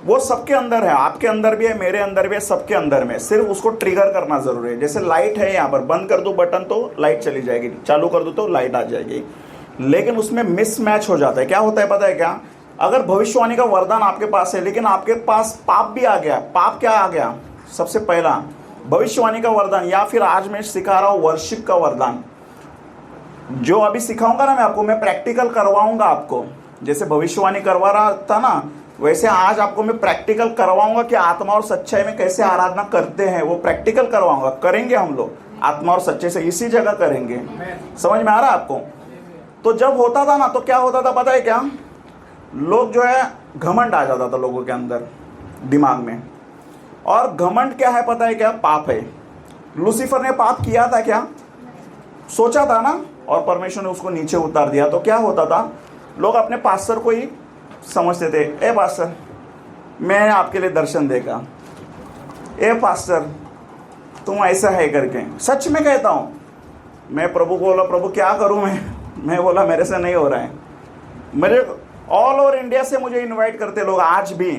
Speaker 1: वो सबके अंदर है, आपके अंदर भी है, मेरे अंदर भी है, सबके अंदर में, सिर्फ उसको ट्रिगर करना जरूरी है। जैसे लाइट है यहाँ पर, बंद कर दो बटन तो लाइट चली जाएगी, चालू कर दो तो लाइट आ जाएगी, लेकिन उसमें मिसमैच हो जाता है। क्या होता है पता है क्या? अगर भविष्यवाणी का वरदान आपके पास है, लेकिन आपके पास पाप भी आ गया, पाप क्या आ गया? सबसे पहला भविष्यवाणी का वरदान, या फिर आज मैं सिखा रहा हूं वर्शिप का वरदान, जो अभी सिखाऊंगा ना मैं आपको, मैं प्रैक्टिकल करवाऊंगा आपको। जैसे भविष्यवाणी करवा रहा था ना, वैसे आज आपको मैं प्रैक्टिकल करवाऊंगा कि आत्मा और सच्चाई में कैसे आराधना करते हैं, वो प्रैक्टिकल करवाऊंगा। करेंगे हम लोग आत्मा और सच्चाई से, इसी जगह करेंगे। समझ में आ रहा है आपको? तो जब होता था ना, तो क्या होता था पता है क्या? लोग जो है घमंड आ जाता था लोगों के अंदर, दिमाग में। और घमंड क्या है पता है क्या? पाप है। लूसीफर ने पाप किया था क्या? सोचा था ना, और परमेश्वर ने उसको नीचे उतार दिया। तो क्या होता था, लोग अपने पास्टर को ही समझते थे, ए पास्टर मैं आपके लिए दर्शन देगा, ए पास्टर तुम ऐसा है करके। सच में कहता हूं, मैं प्रभु को बोला, प्रभु क्या करूं मैं बोला मेरे से नहीं हो रहा है। मेरे ऑल ओवर इंडिया से मुझे इनवाइट करते लोग, आज भी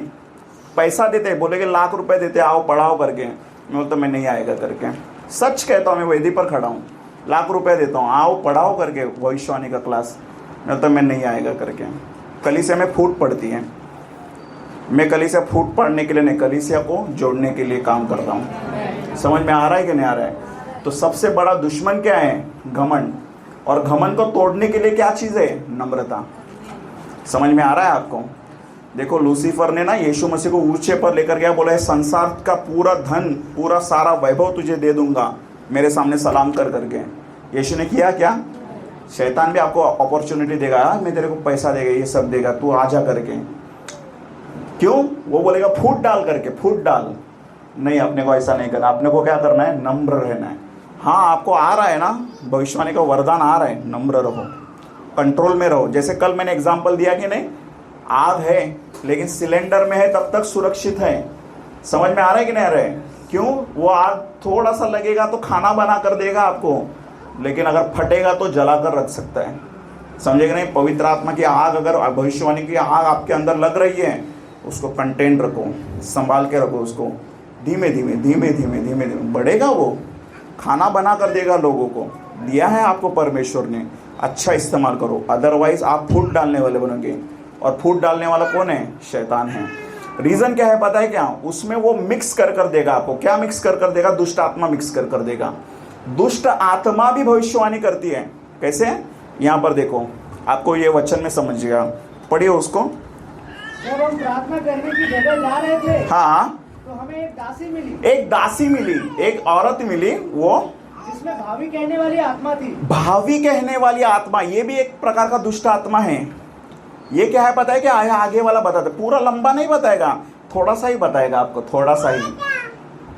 Speaker 1: पैसा देते, बोले कि लाख रुपए देते, आओ पढ़ाओ करके। मैं बोलता मैं नहीं आएगा करके। सच कहता हूँ, मैं वेदी पर खड़ा हूँ, लाख रुपए देता हूँ, आओ पढ़ाओ करके भविष्यवाणी का क्लास। मैं बोलता मैं नहीं आएगा करके। कलीसिया में फूट पड़ती है, मैं कलीसिया फूट पड़ने के लिए नहीं, कलीसिया को जोड़ने के लिए काम करता हूँ। समझ में आ रहा है कि नहीं आ रहा है? तो सबसे बड़ा दुश्मन क्या है? घमंड। और घमंड को तोड़ने के लिए क्या चीज़ है? नम्रता। समझ में आ रहा है आपको? देखो लूसीफर ने ना यीशु मसीह को ऊंचे पर लेकर गया, बोला है संसार का पूरा धन, पूरा सारा वैभव तुझे दे दूंगा, मेरे सामने सलाम कर करके। यीशु ने किया क्या? शैतान भी आपको अपॉर्चुनिटी देगा, मैं तेरे को पैसा देगा, ये सब देगा, तू आजा करके। क्यों? वो बोलेगा फूट डाल करके, फूट डाल। नहीं, अपने को ऐसा नहीं करना, अपने को क्या करना है? नम्र रहना है। हाँ, आपको आ रहा है ना भविष्यवाणी का वरदान आ रहा है, नम्र रहो, कंट्रोल में रहो। जैसे कल मैंने एग्जाम्पल दिया कि नहीं, आग है लेकिन सिलेंडर में है, तब तक सुरक्षित है। समझ में आ रहा है कि नहीं आ रहा है? क्यों? वो आग थोड़ा सा लगेगा तो खाना बना कर देगा आपको, लेकिन अगर फटेगा तो जला कर रख सकता है। समझेगा नहीं? पवित्र आत्मा की आग, अगर भविष्यवाणी की आग आपके अंदर लग रही है, उसको कंटेन रखो, संभाल के रखो उसको। धीमे धीमे धीमे धीमे धीमे धीमे बढ़ेगा, वो खाना बना कर देगा लोगों को। दिया है आपको परमेश्वर ने, अच्छा इस्तेमाल करो, अदरवाइज आप फूट डालने वाले बनोगे। और फूट डालने वाला कौन है? शैतान है। रीजन क्या है पता है क्या? उसमें वो मिक्स कर कर देगा आपको। क्या मिक्स कर कर देगा? दुष्ट आत्मा मिक्स कर कर देगा। दुष्ट आत्मा भी भविष्यवाणी करती है। कैसे? यहाँ पर देखो, आपको ये वचन में समझिएगा, पढ़िए उसको।
Speaker 2: जब हम प्रार्थना करने की जगह जा रहे थे,
Speaker 1: हाँ,
Speaker 2: तो हमें एक दासी मिली, एक
Speaker 1: औरत मिली, वो
Speaker 2: जिसमें भावी कहने वाली आत्मा थी।
Speaker 1: भावी कहने वाली आत्मा, ये भी एक प्रकार का दुष्ट आत्मा है। ये क्या है पता है क्या? आगे वाला बताता, पूरा लंबा नहीं बताएगा, थोड़ा सा ही बताएगा आपको, थोड़ा सा ही।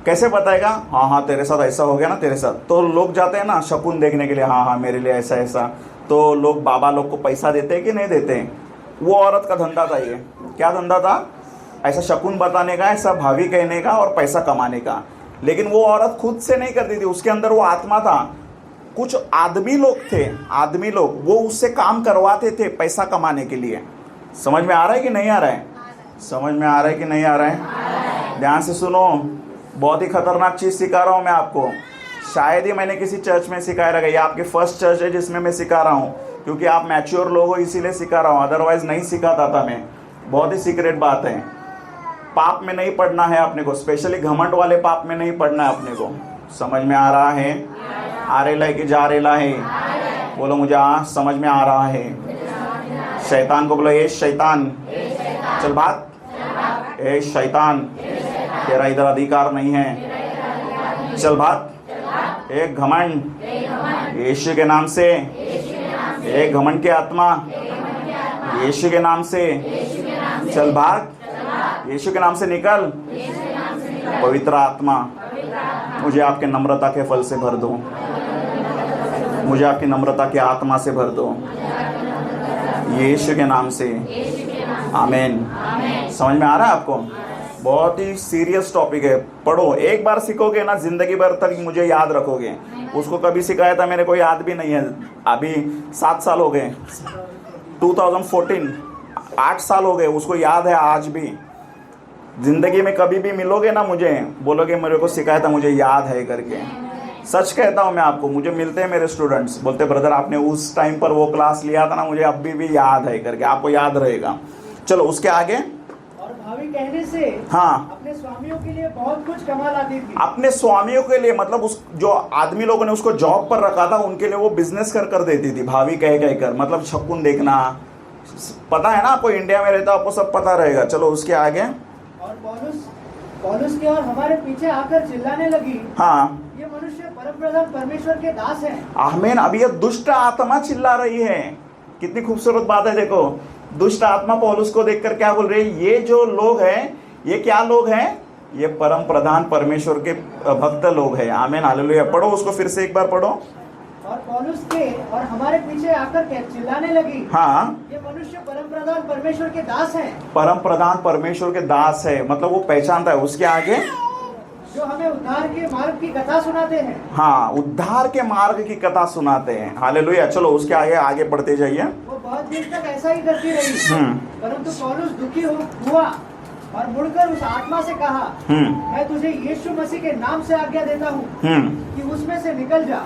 Speaker 1: कैसे बताएगा? हाँ हाँ तेरे साथ ऐसा हो गया ना, तेरे साथ। तो लोग जाते हैं ना शकुन देखने के लिए, हाँ हाँ मेरे लिए ऐसा ऐसा। तो लोग बाबा लोग को पैसा देते हैं कि नहीं देते हैं? वो औरत का धंधा था ये। क्या धंधा था? ऐसा शकुन बताने का, ऐसा भावी कहने का और पैसा कमाने का। लेकिन वो औरत खुद से नहीं करती थी, उसके अंदर वो आत्मा था। कुछ आदमी लोग थे, आदमी लोग, वो उससे काम करवाते थे पैसा कमाने के लिए। समझ में आ रहा है कि नहीं आ रहा है? समझ में आ रहा है कि नहीं आ रहा है? ध्यान से सुनो, बहुत ही खतरनाक चीज सिखा रहा हूं मैं आपको। शायद ही मैंने किसी चर्च में सिखाया रहेगा, ये आपकी फर्स्ट चर्च है जिसमें मैं सिखा रहा हूं, क्योंकि आप मैच्योर लोग हो इसीलिए सिखा रहा हूं, अदरवाइज नहीं सिखाता था मैं। बहुत ही सीक्रेट बात है। पाप में नहीं पढ़ना है अपने को, स्पेशली घमंड वाले पाप में नहीं पढ़ना है अपने को। समझ में आ रहा है? आ रेला है कि जा रेला है? बोलो मुझे समझ में आ रहा है। शैतान को बोलो ए शैतान, चल भाग, ए शैतान तेरा इधर अधिकार नहीं है, चल भाग। एक घमंड यीशु के नाम से, एक घमंड की आत्मा यीशु के नाम से, चल भाग, यीशु के नाम से निकल। पवित्र आत्मा मुझे आपके नम्रता के फल से भर दो, मुझे आपकी नम्रता की आत्मा से भर दो, यीशु के नाम से, आमीन। समझ में आ रहा है आपको? बहुत ही सीरियस टॉपिक है, पढ़ो। एक बार सीखोगे ना जिंदगी भर तक मुझे याद रखोगे। उसको कभी सिखाया था मेरे को याद भी नहीं है। अभी 7 साल हो गए, 2014, 8 साल हो गए, उसको याद है आज भी। जिंदगी में कभी भी मिलोगे ना मुझे, बोलोगे मेरे को सिखाया था, मुझे याद है करके। सच कहता हूँ मैं आपको, मुझे मिलते हैं मेरे स्टूडेंट्स, बोलते ब्रदर आपने उस टाइम पर वो क्लास लिया था ना, मुझे अभी भी याद है करके। आपको याद रहेगा। चलो उसके आगे।
Speaker 2: और भावी कहने से
Speaker 1: हाँ,
Speaker 2: अपने स्वामियों के लिए बहुत कुछ कमा लाती थी।
Speaker 1: अपने स्वामियों के लिए मतलब उस जो आदमी लोगों ने उसको जॉब पर रखा था उनके लिए वो बिजनेस कर देती थी, भावी कह कर, मतलब शकुन देखना। पता है ना आपको, इंडिया में रहता आपको सब पता रहेगा। चलो उसके आगे।
Speaker 2: और पौलुस के और हमारे पीछे आकर चिल्लाने लगी,
Speaker 1: हाँ,
Speaker 2: ये मनुष्य परमप्रधान परमेश्वर के दास हैं।
Speaker 1: आमीन। अभी ये दुष्ट आत्मा चिल्ला रही है। कितनी खूबसूरत बात है, देखो। दुष्ट आत्मा पौलुस को देखकर क्या बोल रही है? ये जो लोग हैं, ये क्या लोग हैं? ये परम प्रधान परमेश्वर के भक्त लोग हैं। आमीन, हालेलुया। पढ़ो उसको फिर से एक बार पढ़ो।
Speaker 2: और पौलुस के और हमारे पीछे आकर चिल्लाने लगी,
Speaker 1: हाँ,
Speaker 2: ये मनुष्य परम प्रधान परमेश्वर के दास हैं।
Speaker 1: परम प्रधान परमेश्वर के दास है, मतलब वो पहचानता है। उसके आगे,
Speaker 2: जो हमें उद्धार के मार्ग की कथा सुनाते हैं।
Speaker 1: हाँ, उद्धार के मार्ग की कथा सुनाते हैं। हालेलुया। चलो उसके आगे बढ़ते जाइए।
Speaker 2: वो बहुत देर तक ऐसा ही करती रही, परंतु पौलुस दुखी हुआ और मुड़कर उस आत्मा से कहा, मैं तुझे यीशु मसीह के नाम से आज्ञा देता हूँ कि उसमें से निकल जा।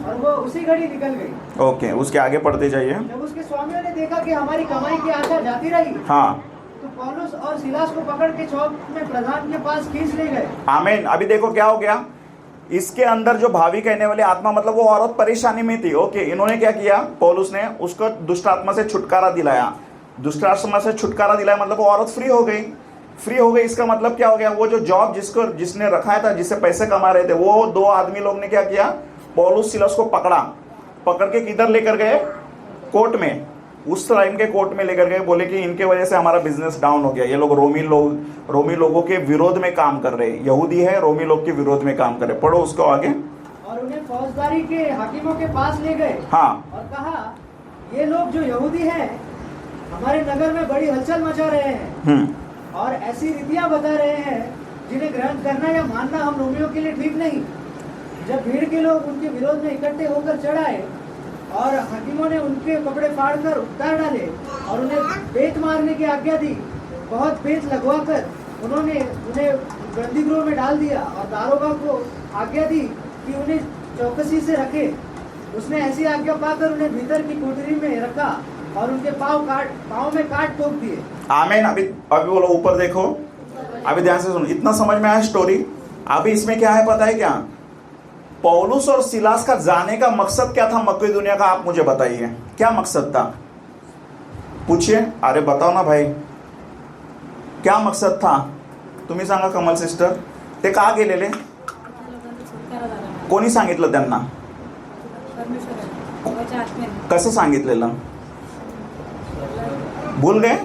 Speaker 2: और वो उसी घड़ी निकल गई।
Speaker 1: ओके, उसके आगे पढ़ते जाइए।
Speaker 2: जब उसके स्वामियों ने देखा कि हमारी कमाई की आशा जाती रही,
Speaker 1: हाँ,
Speaker 2: तो पौलुस और सिलास को पकड़ के चौक में प्रधान के पास खींच ले गए।
Speaker 1: आमीन। अभी देखो क्या हो गया। इसके अंदर जो भावी कहने वाली आत्मा, मतलब वो औरत परेशानी में थी। ओके, इन्होंने क्या किया? पौलुस ने उसको दुष्ट आत्मा से छुटकारा दिलाया। दुष्ट आत्मा से छुटकारा दिलाया मतलब वो औरत फ्री हो गई। फ्री हो गई, इसका मतलब क्या हो गया? वो जो जॉब जिसने रखाया था, जिससे पैसे कमा रहे थे, वो 2 आदमी लोग ने क्या किया? पौलुस सिलास को पकड़ के किधर लेकर गए? कोर्ट में। उस टाइम के कोर्ट में लेकर गए। बोले कि इनके वजह से हमारा बिजनेस डाउन हो गया। ये लोग रोमी लोगों के विरोध में काम कर रहे हैं। यहूदी है, रोमी लोग के विरोध में काम कर रहे। पढ़ो उसको आगे।
Speaker 2: और उन्हें फौजदारी के हाकिमों के पास ले गए।
Speaker 1: हाँ,
Speaker 2: और कहा, ये लोग जो यहूदी हैं हमारे नगर में बड़ी हलचल मचा रहे हैं और ऐसी रीतियां बता रहे हैं जिन्हें ग्रहण करना या मानना हम रोमियों के लिए ठीक नहीं। जब भीड़ के लोग उनके विरोध में इकट्ठे होकर चढ़ाए और हाकिमों ने उनके कपड़े फाड़कर उतार डाले और उन्हें बेत मारने की आज्ञा दी, बहुत बेत लगवाकर उन्होंने उन्हें बंदीगृह में डाल दिया और दारोगा को आज्ञा दी कि उन्हें चौकसी से रखे। उसने ऐसी आज्ञा पाकर उन्हें भीतर की कोठरी में रखा और उनके पाँव में काट ठोक दिए।
Speaker 1: आमीन। अभी बोलो ऊपर देखो। अभी ध्यान से सुनो, इतना समझ में आया स्टोरी। अभी इसमें क्या है पता है क्या? पौलुस और सिलास का जाने का मकसद क्या था मक्की दुनिया का? आप मुझे बताइए, क्या मकसद था? पूछिए, अरे बताओ ना भाई, क्या मकसद था? तुम्ही सांगा कमल सिस्टर, ते का गेलेले? कोणी सांगितलं त्यांना? कसं सांगितलेलं? भूल गए?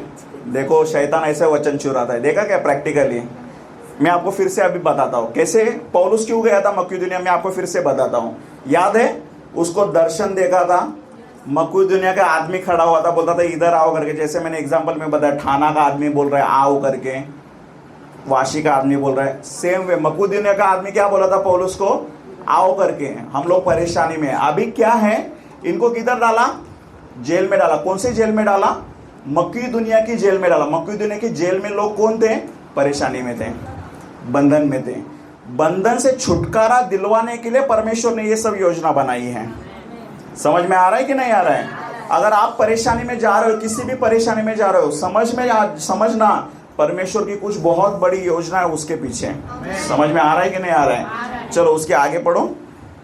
Speaker 1: देखो शैतान ऐसे वचन चुराता है, देखा क्या प्रैक्टिकली। मैं आपको फिर से अभी बताता हूँ कैसे पौलुस क्यों गया था मक्केदोनिया में, आपको फिर से बताता हूँ। याद है उसको दर्शन देखा था, मक्केदोनिया का आदमी खड़ा हुआ था, बोलता था इधर आओ करके, जैसे मैंने एग्जांपल में बताया ठाना का आदमी बोल रहा है आओ करके, वाशी का आदमी बोल रहा है, सेम वे मक्केदोनिया का आदमी क्या बोला था पौलुस को, आओ करके, हम लोग परेशानी में। अभी क्या है, इनको किधर डाला, जेल में डाला। कौन से जेल में डाला, मक्केदोनिया की जेल में डाला। मक्केदोनिया की जेल में लोग कौन थे, परेशानी में थे, बंधन में थे। बंधन से छुटकारा दिलवाने के लिए परमेश्वर ने ये सब योजना बनाई है। समझ में आ रहा है कि नहीं आ रहा है? अगर आप परेशानी में जा रहे हो, किसी भी परेशानी में जा रहे हो, समझना परमेश्वर की कुछ बहुत बड़ी योजना है उसके पीछे। समझ में आ रहा है कि नहीं आ रहा है? चलो उसके आगे पढ़ो।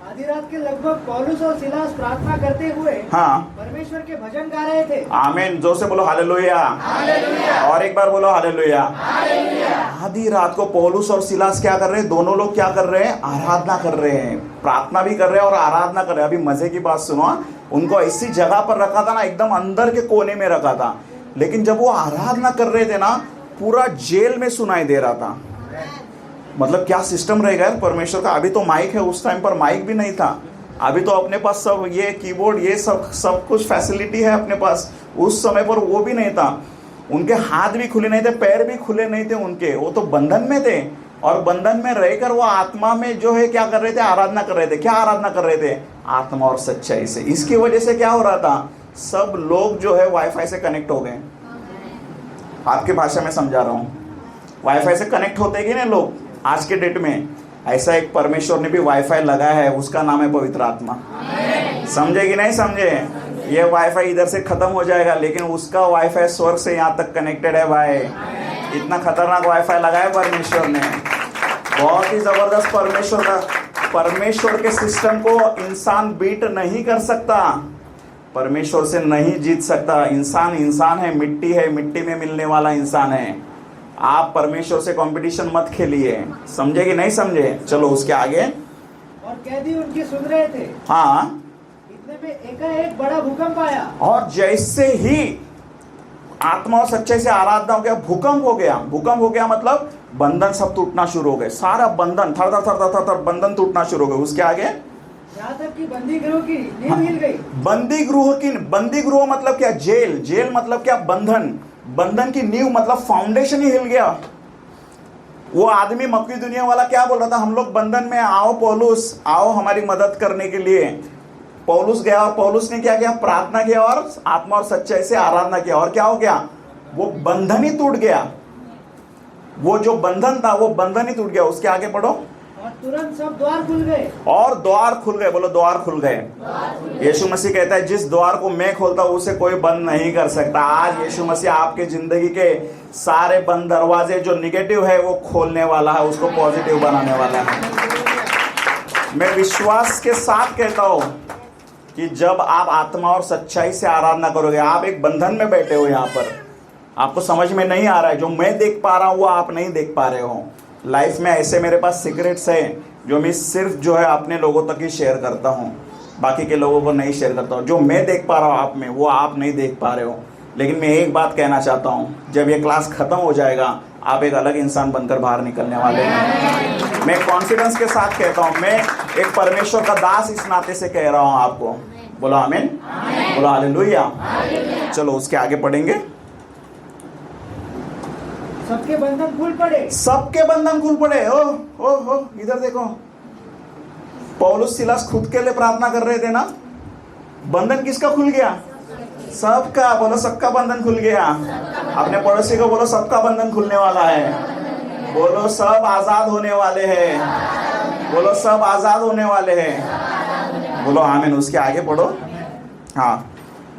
Speaker 2: आधी रात के लगभग पौलुस और सिलास प्रार्थना करते हुए
Speaker 1: हाँ,
Speaker 2: परमेश्वर के भजन गा रहे थे।
Speaker 1: आमीन, जोर से बोलो हालेलुया। और एक बार बोलो हालेलुया। आधी रात को पौलुस और सिलास क्या कर रहे हैं, दोनों लोग क्या कर रहे हैं, आराधना कर रहे हैं, प्रार्थना भी कर रहे हैं और आराधना कर रहे हैं। अभी मजे की बात सुनो, उनको ऐसी जगह पर रखा था ना, एकदम अंदर के कोने में रखा था, लेकिन जब वो आराधना कर रहे थे ना, पूरा जेल में सुनाई दे रहा था। मतलब क्या सिस्टम रहेगा परमेश्वर का। अभी तो माइक है, उस टाइम पर माइक भी नहीं था। अभी तो अपने पास सब ये कीबोर्ड, ये सब कुछ फैसिलिटी है अपने पास। उस समय पर वो भी नहीं था। उनके हाथ भी खुले नहीं थे, पैर भी खुले नहीं थे उनके, वो तो बंधन में थे। और बंधन में रहकर वो आत्मा में जो है क्या कर रहे थे, आराधना कर रहे थे। क्या आराधना कर रहे थे, आत्मा और सच्चाई से। इसकी वजह से क्या हो रहा था, सब लोग जो है वाईफाई से कनेक्ट हो गए। आपकी भाषा में समझा रहा हूँ, वाईफाई से कनेक्ट होते कि नहीं लोग आज के डेट में। ऐसा एक परमेश्वर ने भी वाईफाई लगाया है, उसका नाम है पवित्र आत्मा। समझे कि नहीं समझे? ये वाईफाई इधर से खत्म हो जाएगा, लेकिन उसका वाईफाई स्वर्ग से यहाँ तक कनेक्टेड है भाई। इतना खतरनाक वाईफाई लगाया परमेश्वर ने, बहुत ही जबरदस्त। परमेश्वर के सिस्टम को इंसान बीट नहीं कर सकता, परमेश्वर से नहीं जीत सकता। इंसान है, मिट्टी में मिलने वाला इंसान है। आप परमेश्वर से कंपटीशन मत खेलिए। समझे कि नहीं समझे? चलो उसके आगे।
Speaker 2: और कैदी उनकी सुन रहे थे।
Speaker 1: हाँ,
Speaker 2: इतने में एकाएक बड़ा भूकंप आया। और
Speaker 1: जैसे ही आत्मा और सच्चाई से आराधना हो गया, भूकंप हो गया। भूकंप हो गया मतलब बंधन सब टूटना शुरू हो गए। सारा बंधन थर थर बंधन टूटना शुरू हो गए। उसके आगे
Speaker 2: यहाँ तक कि बंदी गृह की नींव हिल गई। बंदी गृह मतलब क्या, जेल मतलब क्या, बंधन की नींव मतलब फाउंडेशन ही हिल गया। वो आदमी मक्केदोनिया वाला क्या बोल रहा था, हम लोग बंधन में, आओ पौलुस, आओ हमारी मदद करने के लिए। पौलुस गया और पौलुस ने क्या किया, प्रार्थना किया और आत्मा और सच्चाई से आराधना किया। और क्या हो गया, वो बंधन ही टूट गया। वो जो बंधन था वो बंधन ही टूट गया। उसके आगे पढ़ो। और तुरंत सब द्वार खुल गए।
Speaker 1: और द्वार खुल गए, बोलो द्वार खुल गए। यीशु मसीह कहता है जिस द्वार को मैं खोलता हूं उसे कोई बंद नहीं कर सकता। आज यीशु मसीह आपके जिंदगी के सारे बंद दरवाजे जो निगेटिव है वो खोलने वाला है, उसको पॉजिटिव बनाने वाला है। मैं विश्वास के साथ कहता हूं कि जब आप आत्मा और सच्चाई से आराधना करोगे, आप एक बंधन में बैठे हो। यहाँ पर आपको समझ में नहीं आ रहा है, जो मैं देख पा रहा हूं वो आप नहीं देख पा रहे हो। लाइफ में ऐसे मेरे पास सीक्रेट्स है जो मैं सिर्फ जो है अपने लोगों तक ही शेयर करता हूँ, बाकी के लोगों को नहीं शेयर करता हूँ। जो मैं देख पा रहा हूँ आप में, वो आप नहीं देख पा रहे हो। लेकिन मैं एक बात कहना चाहता हूँ, जब ये क्लास खत्म हो जाएगा आप एक अलग इंसान बनकर बाहर निकलने वाले हैं। मैं कॉन्फिडेंस के साथ कहता हूँ, मैं एक परमेश्वर का दास इस नाते से कह रहा हूँ आपको। बोलो आमीन, बोलो हालेलुया। चलो उसके आगे पढ़ेंगे।
Speaker 2: सबके बंधन खुल पड़े।
Speaker 1: सबके बंधन खुल पड़े। ओ इधर देखो, पौलुस सिलास खुद के लिए प्रार्थना कर रहे थे ना, बंधन किसका खुल गया, सबका। बोलो सबका बंधन खुल गया। अपने पड़ोसी को बोलो सबका बंधन खुलने वाला है। बोलो सब आजाद होने वाले हैं। बोलो सब आजाद होने वाले हैं। बोलो आमीन। उसके आगे पढ़ो। हाँ,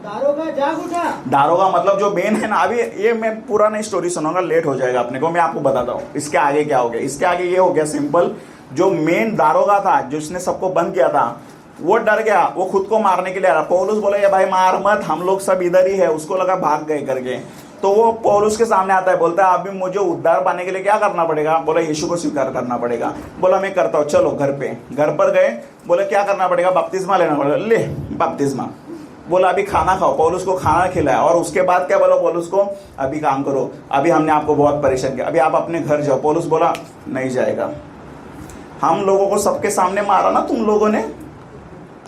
Speaker 2: दारोगा जाग उठा।
Speaker 1: दारोगा मतलब जो मेन है ना, अभी ये मैं पूरा नहीं स्टोरी सुनाऊंगा, लेट हो जाएगा अपने को। मैं आपको बताता हूँ इसके आगे क्या हो गया। इसके आगे ये हो गया सिंपल, जो मेन दारोगा था जिसने सबको बंद किया था, वो डर गया, वो खुद को मारने के लिए आ रहा। पौलुस बोले ये भाई मार मत, हम लोग सब इधर ही है। उसको लगा भाग गए करके, तो वो पौलुस के सामने आता है, बोलता है अभी मुझे उद्धार पाने के लिए क्या करना पड़ेगा। बोला यीशु को स्वीकार करना पड़ेगा। बोला मैं करता हूँ, चलो घर पर गए। बोले क्या करना पड़ेगा, बपतिस्मा लेना पड़ेगा। ले बपतिस्मा, बोला अभी खाना खाओ, पौलुस को खाना खिलाया, और उसके बाद क्या बोला पौलुस को, अभी काम करो, अभी हमने आपको बहुत परेशान किया, अभी आप अपने घर जाओ। पौलुस बोला नहीं जाएगा, हम लोगों को सबके सामने मारा ना तुम लोगों ने,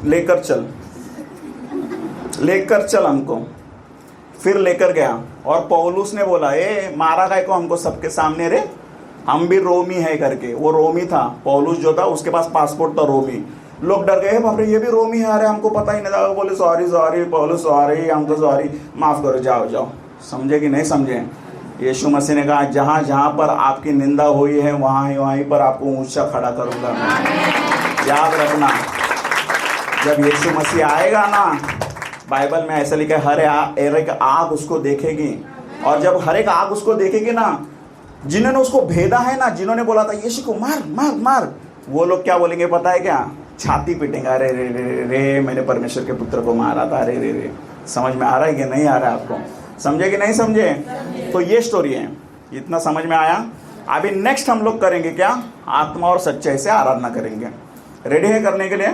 Speaker 1: लेकर चल हमको। फिर लेकर गया, और पौलुस ने बोला ए मारा काय को हमको सबके सामने रे, हम भी रोमी है करके। वो रोमी था, पौलुस जो था उसके पास पासपोर्ट था रोमी। लोग डर गए, बाप रे ये भी रोमी है, अरे हमको पता ही नहीं था। बोले सॉरी पौलुस सॉरी, हमको सॉरी, माफ करो, जाओ। समझे कि नहीं समझे? यीशु मसीह ने कहा जहां जहां पर आपकी निंदा हुई है वहीं पर आपको ऊंचा खड़ा करूंगा। याद रखना, जब यीशु मसीह आएगा ना, बाइबल में ऐसा लिखा है हर एक आग उसको देखेगी, और जब हर एक आग उसको देखेगी ना, जिन्होंने उसको भेदा है ना, जिन्होंने बोला था यीशु को मार, वो लोग क्या बोलेंगे पता है क्या? छाती पीटेंगे, अरे रे मैंने परमेश्वर के पुत्र को मारा था, अरे रे। समझ में आ रहा है कि नहीं आ रहा है आपको? समझे कि नहीं समझे? तो ये स्टोरी है, इतना समझ में आया। अभी नेक्स्ट हम लोग करेंगे क्या? आत्मा और सच्चाई से आराधना करेंगे। रेडी है करने के लिए?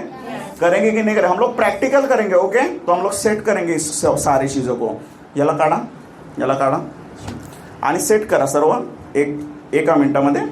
Speaker 1: करेंगे कि नहीं करेंगे? हम लोग प्रैक्टिकल करेंगे, ओके? तो हम लोग सेट करेंगे इस सारी चीजों को। याला काढा आणि सेट करा सर्व एका मिनिटामध्ये।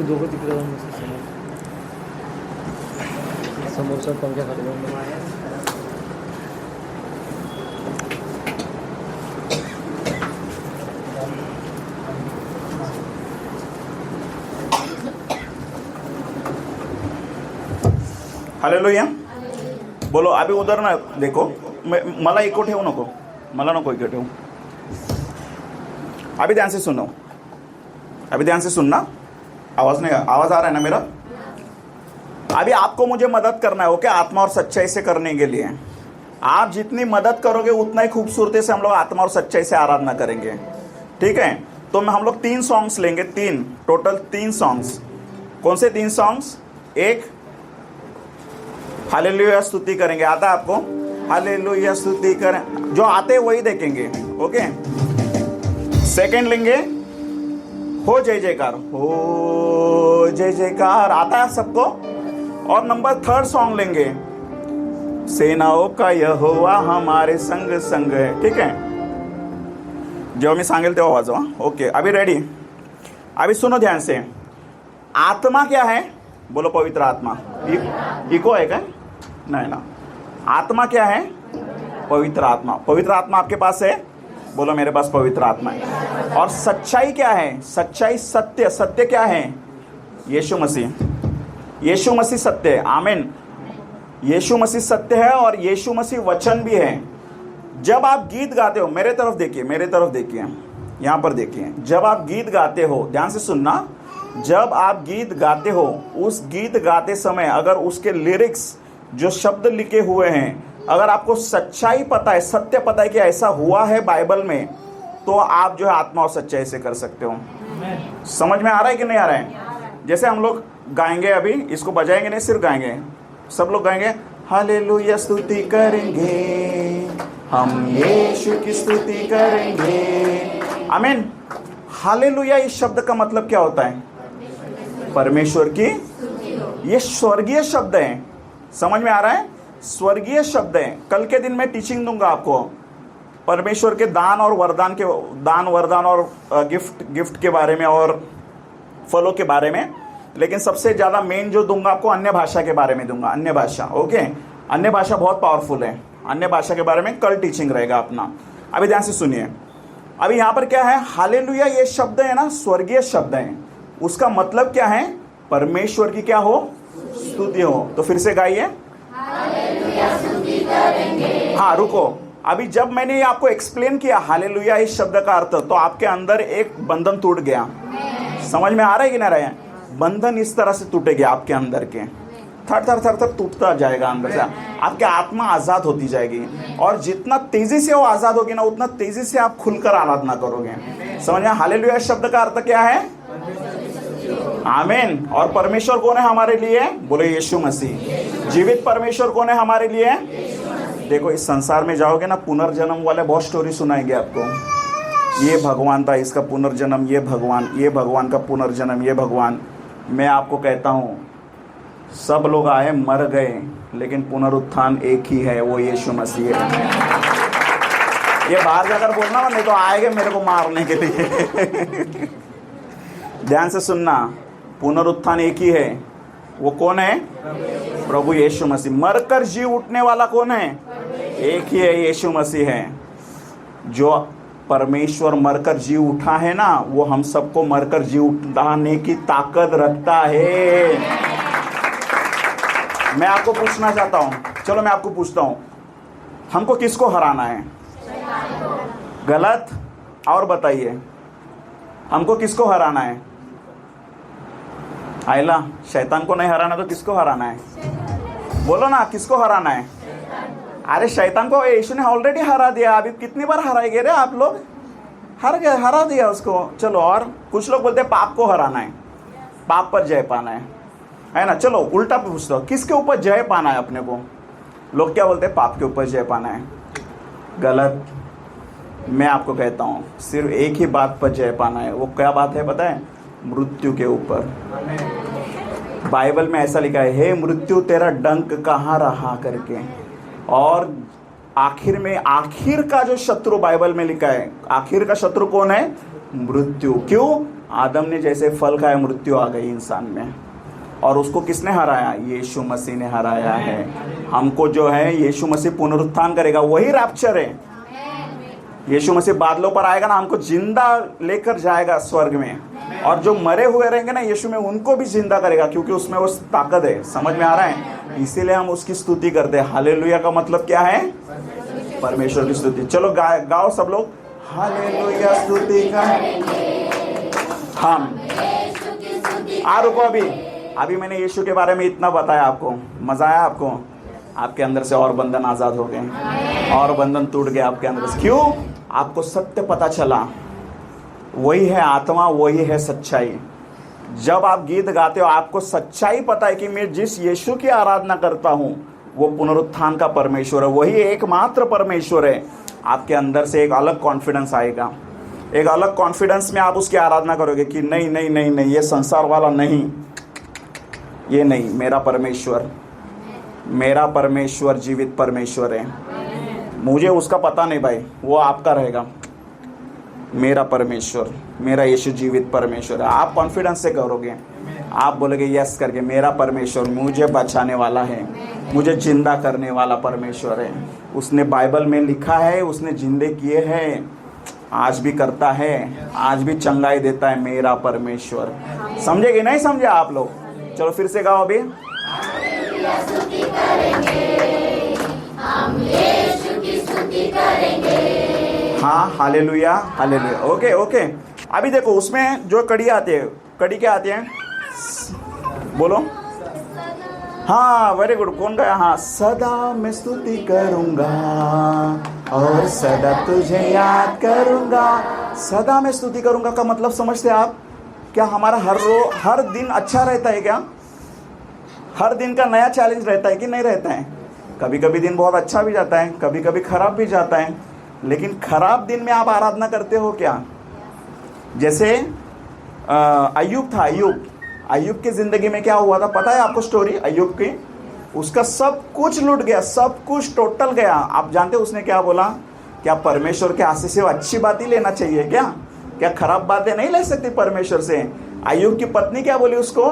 Speaker 3: दोघं तिकडे जाऊन समोरच्या पंख्याखाली जाऊन
Speaker 1: हालेलुया बोलो। अभी उधर ना देखो, मला इको ठेवू नको, मला नको इको ठेवू। अभी ध्यान से सुनना। आवाज आ रहा है ना मेरा? अभी आपको मुझे मदद करना है, ओके? आत्मा और सच्चाई से करने के लिए आप जितनी मदद करोगे उतना ही खूबसूरती से हम लोग आत्मा और सच्चाई से आराधना करेंगे, ठीक है? तो हम लोग 3 सॉन्ग्स लेंगे, टोटल 3 सॉन्ग्स। कौन से 3 सॉन्ग्स? एक हालेलुया स्तुति करेंगे, आता है आपको? हालेलुया स्तुति करें, जो आते वही देखेंगे, ओके? सेकंड लेंगे हो जय जयकार, हो जय जयकार, आता है सबको? और नंबर 3 सॉन्ग लेंगे सेनाओं का यहोवा हमारे संग संग है, ठीक है? जेव्हा मी सांगेल तेव्हा वाजवा, ओके? अभी रेडी? अभी सुनो ध्यान से। आत्मा क्या है? बोलो पवित्र आत्मा। इको है क्या? नहीं ना। आत्मा क्या है? पवित्र आत्मा। पवित्र आत्मा आपके पास है? बोलो मेरे पास पवित्र आत्मा है। और सच्चाई क्या है? सच्चाई सत्य क्या है? यीशु मसीह सत्य है। आमीन। यीशु मसीह सत्य है और यीशु मसीह वचन भी है। जब आप गीत गाते हो, मेरे तरफ देखिए, यहां पर देखिए। जब आप गीत गाते हो, ध्यान से सुनना, जब आप गीत गाते हो, उस गीत गाते समय अगर उसके लिरिक्स जो शब्द लिखे हुए हैं, अगर आपको सच्चाई पता है, सत्य पता है कि ऐसा हुआ है बाइबल में, तो आप जो है आत्मा और सच्चाई से कर सकते हो। समझ में आ रहा है कि नहीं आ रहा है? जैसे हम लोग गाएंगे, अभी इसको बजाएंगे नहीं, सिर्फ गाएंगे। सब लोग गाएंगे हालेलुया स्तुति करेंगे, हम यीशु की स्तुति करेंगे। आमीन। हालेलुया इस शब्द का मतलब क्या होता है? परमेश्वर की, ये स्वर्गीय शब्द है। समझ में आ रहा है? स्वर्गीय शब्द है। कल के दिन मैं टीचिंग दूंगा आपको परमेश्वर के दान वरदान और गिफ्ट के बारे में और फलों के बारे में। लेकिन सबसे ज्यादा मेन जो दूंगा आपको अन्य भाषा के बारे में दूंगा, अन्य भाषा, ओके? अन्य भाषा बहुत पावरफुल है। अन्य भाषा के बारे में कल टीचिंग रहेगा अपना। अभी ध्यान से सुनिए। अभी यहां पर क्या है? हालेलुया ये शब्द है ना, स्वर्गीय शब्द है। उसका मतलब क्या है? परमेश्वर की क्या हो? स्तुति हो। तो फिर से गाइए, हाँ रुको। अभी जब मैंने आपको एक्सप्लेन किया हालेलुया इस शब्द का अर्थ, तो आपके अंदर एक बंधन टूट गया। समझ में आ रहा है कि नहीं रहा है? बंधन इस तरह से टूटेगा आपके अंदर के। थर थर थर थर टूटता जाएगा अंदर से, आपकी आत्मा आज़ाद होती जाएगी। और जितना तेजी से वो आज़ाद होगी ना, उतना तेजी से आप खुलकर आराधना करोगे। समझ में? हालेलुया शब्द का अर्थ क्या है? आमीन। और परमेश्वर कौन है हमारे लिए? बोले यीशु मसीह। जीवित परमेश्वर कौन है हमारे लिए? देखो, इस संसार में जाओगे ना, पुनर्जन्म वाले बहुत स्टोरी सुनाएंगे आपको। ये भगवान था, इसका पुनर्जन्म, ये भगवान का पुनर्जन्म, ये भगवान। मैं आपको कहता हूँ, सब लोग आए, मर गए, लेकिन पुनरुत्थान एक ही है, वो यीशु मसीह है। ये बाहर जाकर बोलना, नहीं तो आएंगे मेरे को मारने के लिए। ध्यान से सुनना, पुनरुत्थान एक ही है। वो कौन है? प्रभु यीशु मसीह। मरकर जी उठने वाला कौन है? एक ही है, यीशु मसीह है। जो परमेश्वर मरकर जी उठा है ना, वो हम सबको मरकर जी उठाने की ताकत रखता है। मैं आपको पूछना चाहता हूं, चलो मैं आपको पूछता हूं, हमको किसको हराना है? गलत। और बताइए, हमको किसको हराना है? आइला, शैतान को नहीं हराना तो किसको हराना है? बोलो ना, किसको हराना है? अरे शैतान को यीशु ने ऑलरेडी हरा दिया। अभी कितनी बार हराएंगे रे आप लोग? हार गए, हरा दिया उसको। चलो, और कुछ लोग बोलते हैं पाप को हराना है, पाप पर जय पाना है ना? चलो उल्टा पूछता हूँ, किसके ऊपर जय पाना है अपने को? लोग क्या बोलते हैं? पाप के ऊपर जय पाना है। गलत। मैं आपको कहता हूँ, सिर्फ एक ही बात पर जय पाना है। वो क्या बात है पता है? मृत्यु के ऊपर। बाइबल में ऐसा लिखा है, हे मृत्यु तेरा डंक कहाँ रहा करके। और आखिर में, आखिर का जो शत्रु बाइबल में लिखा है, आखिर का शत्रु कौन है? मृत्यु। क्यों? आदम ने जैसे फल खाया, मृत्यु आ गई इंसान में। और उसको किसने हराया? यीशु मसीह ने हराया है। हमको जो है, यीशु मसीह पुनरुत्थान करेगा, वही रैप्चर है। यीशु मसीह बादलों पर आएगा ना, हमको जिंदा लेकर जाएगा स्वर्ग में। और जो मरे हुए रहेंगे ना यीशु में, उनको भी जिंदा करेगा, क्योंकि उसमें वो ताकत है। समझ में आ रहा है? इसीलिए हम उसकी स्तुति करते हैं। हालेलुया का मतलब क्या है? परमेश्वर की स्तुति। चलो गाओ सब लोग, हालेलुया स्तुति करेंगे हम। रुको, अभी मैंने यीशु के बारे में इतना बताया आपको। मजा आया आपको? आपके अंदर से और बंधन आजाद हो गए, और बंधन टूट गए आपके अंदर से। क्यों? आपको सत्य पता चला। वही है आत्मा, वही है सच्चाई। जब आप गीत गाते हो, आपको सच्चाई पता है कि मैं जिस यीशु की आराधना करता हूं, वो पुनरुत्थान का परमेश्वर है, वही एकमात्र परमेश्वर है। आपके अंदर से एक अलग कॉन्फिडेंस आएगा। एक अलग कॉन्फिडेंस में आप उसकी आराधना करोगे कि नहीं नहीं नहीं नहीं, ये संसार वाला नहीं, ये नहीं, मेरा परमेश्वर जीवित परमेश्वर है। मुझे उसका पता नहीं भाई, वो आपका रहेगा। मेरा परमेश्वर, मेरा यीशु जीवित परमेश्वर है। आप कॉन्फिडेंस से करोगे, आप बोलोगे यस करके, मेरा परमेश्वर मुझे बचाने वाला है, मुझे जिंदा करने वाला परमेश्वर है। उसने बाइबल में लिखा है, उसने जिंदे किए हैं, आज भी करता है, आज भी चंगाई देता है मेरा परमेश्वर। समझे कि नहीं समझे आप लोग? चलो फिर से गाओ अभी। हाँ, हालेलुया हालेलुया। Okay okay. अभी देखो, उसमें जो कड़ी आती है, कड़ी क्या आती है? बोलो। हाँ, वेरी गुड। कौन गया? हाँ, सदा मैं स्तुति करूंगा और सदा तुझे याद करूंगा। सदा मैं स्तुति करूंगा का मतलब समझते आप? क्या हमारा हर दिन अच्छा रहता है क्या? हर दिन का नया चैलेंज रहता है कि नहीं रहता है? कभी कभी दिन बहुत अच्छा भी जाता है, कभी कभी खराब भी जाता है। लेकिन खराब दिन में आप आराधना करते हो क्या? जैसे अय्यूब था। अय्यूब की जिंदगी में क्या हुआ था पता है आपको? स्टोरी अय्यूब की, उसका सब कुछ लूट गया, सब कुछ टोटल गया। आप जानते हो उसने क्या बोला? क्या परमेश्वर के आशीष से अच्छी बात ही लेना चाहिए क्या खराब बातें नहीं ले सकती परमेश्वर से? अय्यूब की पत्नी क्या बोली उसको?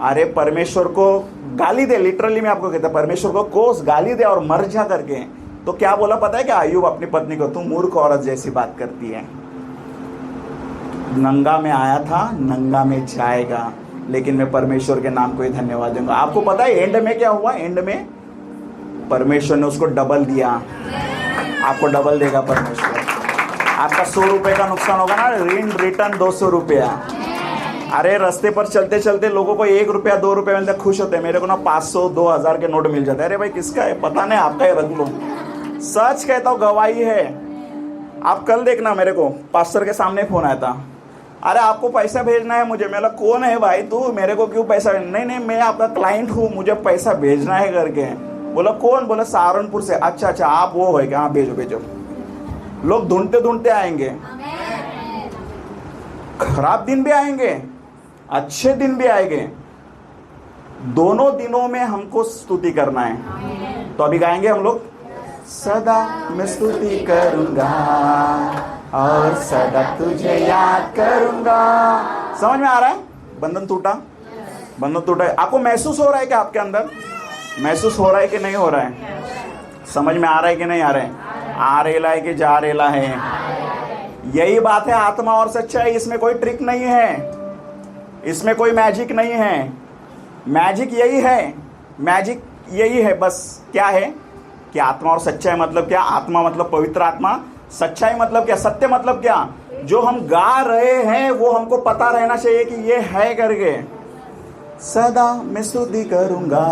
Speaker 1: अरे परमेश्वर को गाली दे, लिटरली मैं आपको कहता, परमेश्वर को कोस, गाली दे और मर जा करके। तो क्या बोला पता है क्या अय्यूब अपनी पत्नी को? तुम मूर्ख औरत जैसी बात करती है। नंगा में आया था, नंगा में जाएगा, लेकिन मैं परमेश्वर के नाम को ही धन्यवाद दूंगा। आपको पता है एंड में क्या हुआ? एंड में परमेश्वर ने उसको डबल दिया। आपको डबल देगा परमेश्वर। आपका 100 रुपए का नुकसान होगा ना, ऋण रिटर्न 200 रुपया। अरे रास्ते पर चलते चलते लोगों को 1 रुपया 2 रुपया मिलता है, खुश होते हैं। मेरे को ना 500 2000 के नोट मिल जाते हैं। अरे भाई किसका है पता नहीं, आपका ही रख लो। सच कहता हूँ, गवाही है। आप कल देखना, मेरे को पास्टर के सामने फोन आया था, अरे आपको पैसा भेजना है मुझे। मैं बोला कौन है भाई तू, मेरे को क्यों पैसा? नहीं मैं आपका क्लाइंट हूँ, मुझे पैसा भेजना है करके। बोला कौन? बोला सहारनपुर से। अच्छा आप वो है क्या? हाँ भेजो। लोग ढूंढते ढूंढते आएंगे, खराब दिन भी आएंगे, अच्छे दिन भी आएंगे, दोनों दिनों में हमको स्तुति करना है। तो अभी गाएंगे हम लोग, सदा मैं स्तुति करूंगा और सदा तुझे याद करूंगा। समझ में आ रहा है? बंधन टूटा है। आपको महसूस हो रहा है कि आपके अंदर महसूस हो रहा है कि नहीं हो रहा है? समझ में आ रहा है कि नहीं आ रहा है? आ रेला है कि जा रेला है? यही बात है आत्मा और सच्चाई। इसमें कोई ट्रिक नहीं है, इसमें कोई मैजिक नहीं है। मैजिक यही है बस। क्या है कि आत्मा और सच्चाई मतलब क्या? आत्मा मतलब पवित्र आत्मा, सच्चाई मतलब क्या? सत्य मतलब क्या? जो हम गा रहे हैं वो हमको पता रहना चाहिए कि ये है करके। सदा मैं स्तुति करूंगा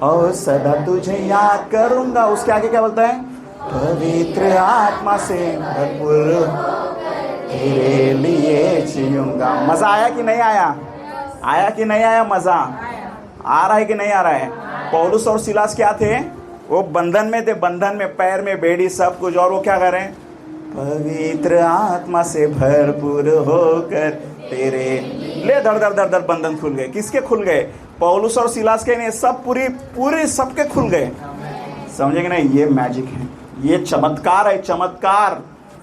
Speaker 1: और सदा तुझे याद करूंगा। उसके आगे क्या बोलता है? पवित्र आत्मा से भरपूर तेरे लिए जीऊंगा। मजा आया कि नहीं आया? आया कि नहीं आया? मजा आ रहा है कि नहीं आ रहा है? पौलुस और सिलास क्या थे? वो बंधन में थे, बंधन में, पैर में बेड़ी, सब कुछ। और वो क्या कर रहे हैं? पवित्र आत्मा से भरपूर होकर तेरे ले धड़ बंधन खुल गए। किसके खुल गए? पौलुस और सिलास के नहीं, सब पूरे सबके खुल गए। समझेंगे नहीं? ये मैजिक है, ये चमत्कार है। चमत्कार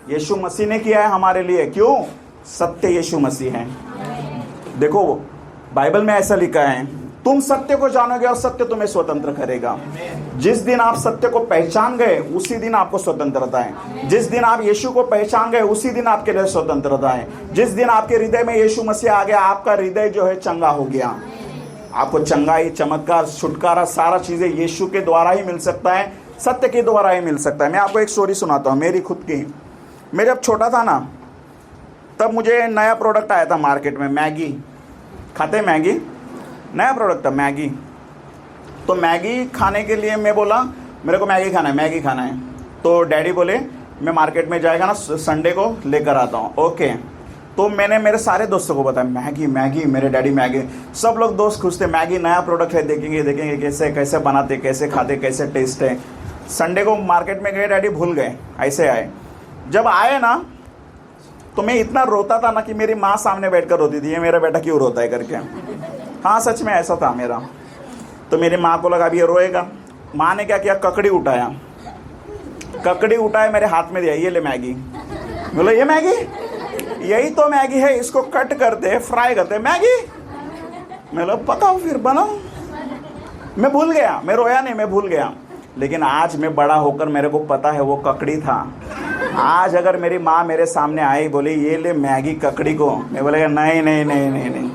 Speaker 1: यीशु मसीह ने किया है हमारे लिए। क्यों? सत्य यीशु मसीह है। देखो बाइबल में ऐसा लिखा है, तुम सत्य को जानोगे और सत्य तुम्हें स्वतंत्र करेगा। जिस दिन आप सत्य को पहचान गए उसी दिन आपको स्वतंत्रता है। जिस दिन आप यीशु को पहचान गए उसी दिन आपके लिए स्वतंत्रता है। जिस दिन आपके हृदय में यीशु मसीह आ गया, आपका हृदय जो है चंगा हो गया। आपको चंगाई, चमत्कार, छुटकारा, सारा चीजें यीशु के द्वारा ही मिल सकता है, सत्य के द्वारा ही मिल सकता है। मैं आपको एक स्टोरी सुनाता हूँ, मेरी खुद की। मैं जब छोटा था ना, तब मुझे नया प्रोडक्ट आया था मार्केट में, मैगी। खाते मैगी? नया प्रोडक्ट था मैगी। तो मैगी खाने के लिए मैं बोला मेरे को मैगी खाना है। तो डैडी बोले मैं मार्केट में जाएगा ना संडे को लेकर आता हूँ। ओके। तो मैंने मेरे सारे दोस्तों को बताया मैगी, मेरे डैडी मैगी। सब लोग दोस्त खुश थे, मैगी नया प्रोडक्ट है, देखेंगे कैसे बनाते, कैसे खाते, कैसे टेस्ट है। संडे को मार्केट में गए, डैडी भूल गए, ऐसे आए। जब आए ना तो मैं इतना रोता था ना कि मेरी माँ सामने बैठकर रोती थी, ये मेरा बेटा क्यों रोता है करके। हाँ सच में ऐसा था मेरा। तो मेरी माँ को लगा अभी ये रोएगा। माँ ने क्या किया, ककड़ी उठाया, मेरे हाथ में दिया, ये ले मैगी। बोला ये मैगी? यही तो मैगी है, इसको कट करते, फ्राई करते मैगी। मैं बोला पकाओ फिर बनाओ। मैं भूल गया, मैं रोया नहीं, मैं भूल गया। लेकिन आज मैं बड़ा होकर मेरे को पता है वो ककड़ी था। आज अगर मेरी माँ मेरे सामने आई, बोली ये ले मैगी ककड़ी को, मैं बोलेगा नहीं।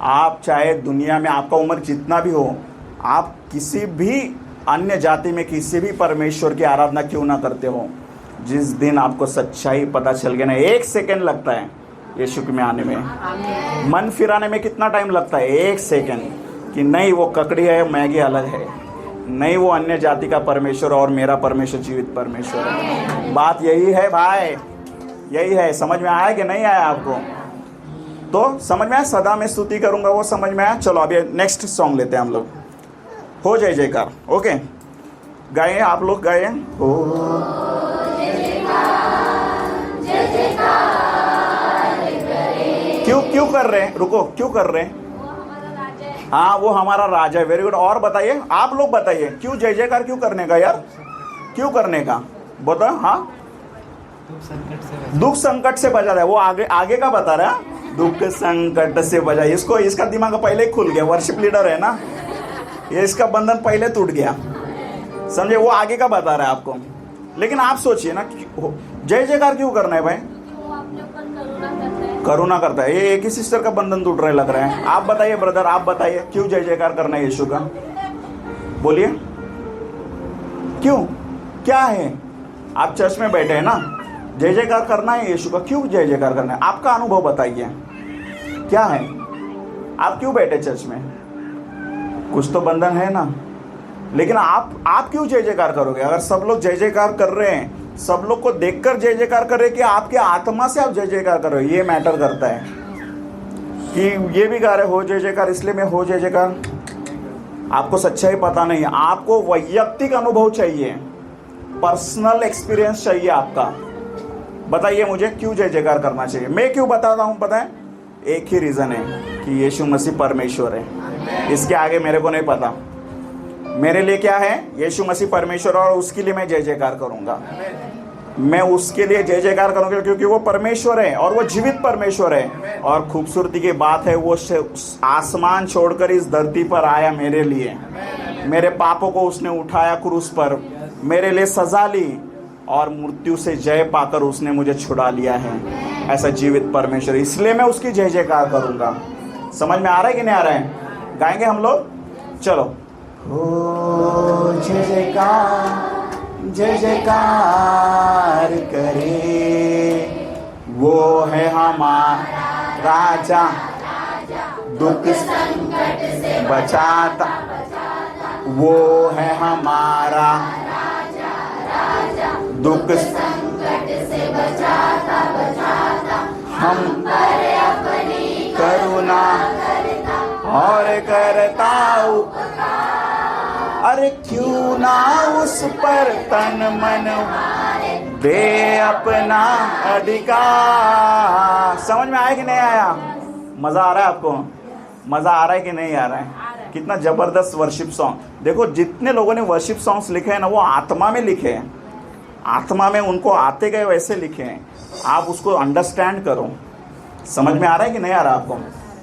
Speaker 1: आप चाहे दुनिया में आपका उम्र जितना भी हो, आप किसी भी अन्य जाति में किसी भी परमेश्वर की आराधना क्यों ना करते हो, जिस दिन आपको सच्चाई पता चल गया ना, 1 सेकंड लगता है यीशु में आने में, मन फिराने में कितना टाइम लगता है? 1 सेकंड। कि नहीं वो ककड़ी है, मैगी अलग है, नहीं वो अन्य जाति का परमेश्वर और मेरा परमेश्वर जीवित परमेश्वर है। बात यही है भाई, यही है। समझ में आया कि नहीं आया आपको? तो समझ में आया? सदा मैं स्तुति करूंगा, वो समझ में आया? चलो अभी नेक्स्ट सॉन्ग लेते हैं हम लोग। हो जय जयकार। ओके, गाए आप लोग, गाए हो क्यों कर रहे हैं? रुको, क्यों कर रहे हैं? हाँ वो हमारा राजा है। Very good. और बताइए, आप लोग बताइए, क्यों जय जयकार क्यों करने का यार? क्यों करने का बता। हाँ, दुख संकट से बचा रहा है वो। आगे का बता रहा है, दुख संकट से बचा। इसका दिमाग पहले ही खुल गया, वर्शिप लीडर है ना ये, इसका बंधन पहले टूट गया, समझे? वो आगे का बता रहा है आपको। लेकिन आप सोचिए ना, जय जयकार क्यों करना है भाई? करुणा करता है। ये एक ही सिस्टर का बंधन टूट रहा है लग रहा है। आप बताइए ब्रदर, आप बताइए क्यों जय जयकार करना है यीशु का? बोलिए क्यों, क्या है? आप चर्च में बैठे हैं ना, जय जयकार करना है यीशु का, क्यों जय जयकार करना है? आपका अनुभव बताइए, क्या है? आप क्यों बैठे चर्च में? कुछ तो बंधन है ना। लेकिन आप क्यों जय जयकार करोगे? अगर सब लोग जय जयकार कर रहे हैं, सब लोग को देखकर जय जयकार कर रहे हैं, कि आपके आत्मा से आप जय जयकार कर रहे हो, ये मैटर करता है। कि ये भी गा रहे हो जय जयकार, इसलिए मैं हो जय जयकार, आपको सच्चाई पता नहीं है। आपको वैयक्तिक अनुभव चाहिए, पर्सनल एक्सपीरियंस चाहिए आपका। बताइए मुझे क्यों जय जयकार करना चाहिए? मैं क्यों बता रहा हूँ पता है? एक ही रीज़न है कि यीशु मसीह परमेश्वर है। इसके आगे मेरे को नहीं पता। मेरे लिए क्या है? यीशु मसीह परमेश्वर, और उसके लिए मैं जय जयकार करूँगा। मैं उसके लिए जय जयकार करूँगा क्योंकि वो परमेश्वर है और वो जीवित परमेश्वर है। और खूबसूरती की बात है, वो आसमान छोड़कर इस धरती पर आया मेरे लिए। मेरे पापों को उसने उठाया क्रूस पर, मेरे लिए सजा ली, और मृत्यु से जय पाकर उसने मुझे छुड़ा लिया है। ऐसा जीवित परमेश्वर, इसलिए मैं उसकी जय जयकार करूँगा। समझ में आ रहा है कि नहीं आ रहा है? गाएंगे हम लोग? चलो। हो जय जयकार करे, वो है हमारा राजा, दुख संकट से बचाता, वो है हमारा दुख संकट से बचाता, हम पर अपनी करुणा और करता उपकार। अरे क्यों ना उस पर तन मन दे अपना अधिकार। समझ में आया कि नहीं आया? मजा आ रहा है आपको? मजा आ रहा है कि नहीं आ रहा है? कितना जबरदस्त वर्शिप सॉन्ग। देखो जितने लोगों ने वर्शिप सॉन्ग्स लिखे हैं ना, वो आत्मा में लिखे हैं, आत्मा में उनको आते गए वैसे लिखे हैं। आप उसको अंडरस्टैंड करो। समझ में आ रहा है कि नहीं आ रहा आपको?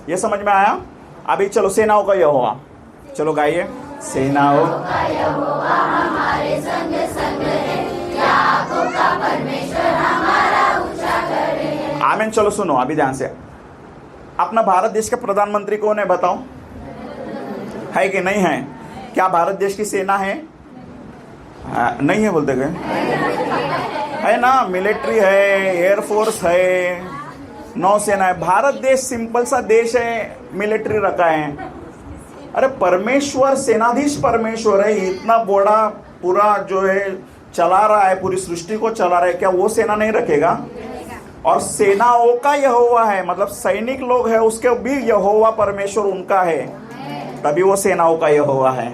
Speaker 1: ये समझ में आया? अभी चलो सेनाओं का यहोवा, चलो गाइए। सेनाओं का यहोवा हमारे संग संग है, याकूब का परमेश्वर हमारा ऊंचा गढ़ है। आमीन। चलो सुनो अभी ध्यान से। अपना भारत देश का प्रधानमंत्री कौन है बताओ? है कि नहीं है? क्या भारत देश की सेना है? नहीं है बोलते गए? है ना, मिलिट्री है, एयरफोर्स है, नौसेना है। भारत देश सिंपल सा देश है, मिलिट्री रखा है। अरे परमेश्वर, सेनाधीश परमेश्वर है, इतना बड़ा पूरा जो है चला रहा है, पूरी सृष्टि को चला रहा है, क्या वो सेना नहीं रखेगा? और सेनाओं का यहोवा है, मतलब सैनिक लोग है उसके भी यहोवा परमेश्वर उनका है, तभी वो सेनाओं का यहोवा है।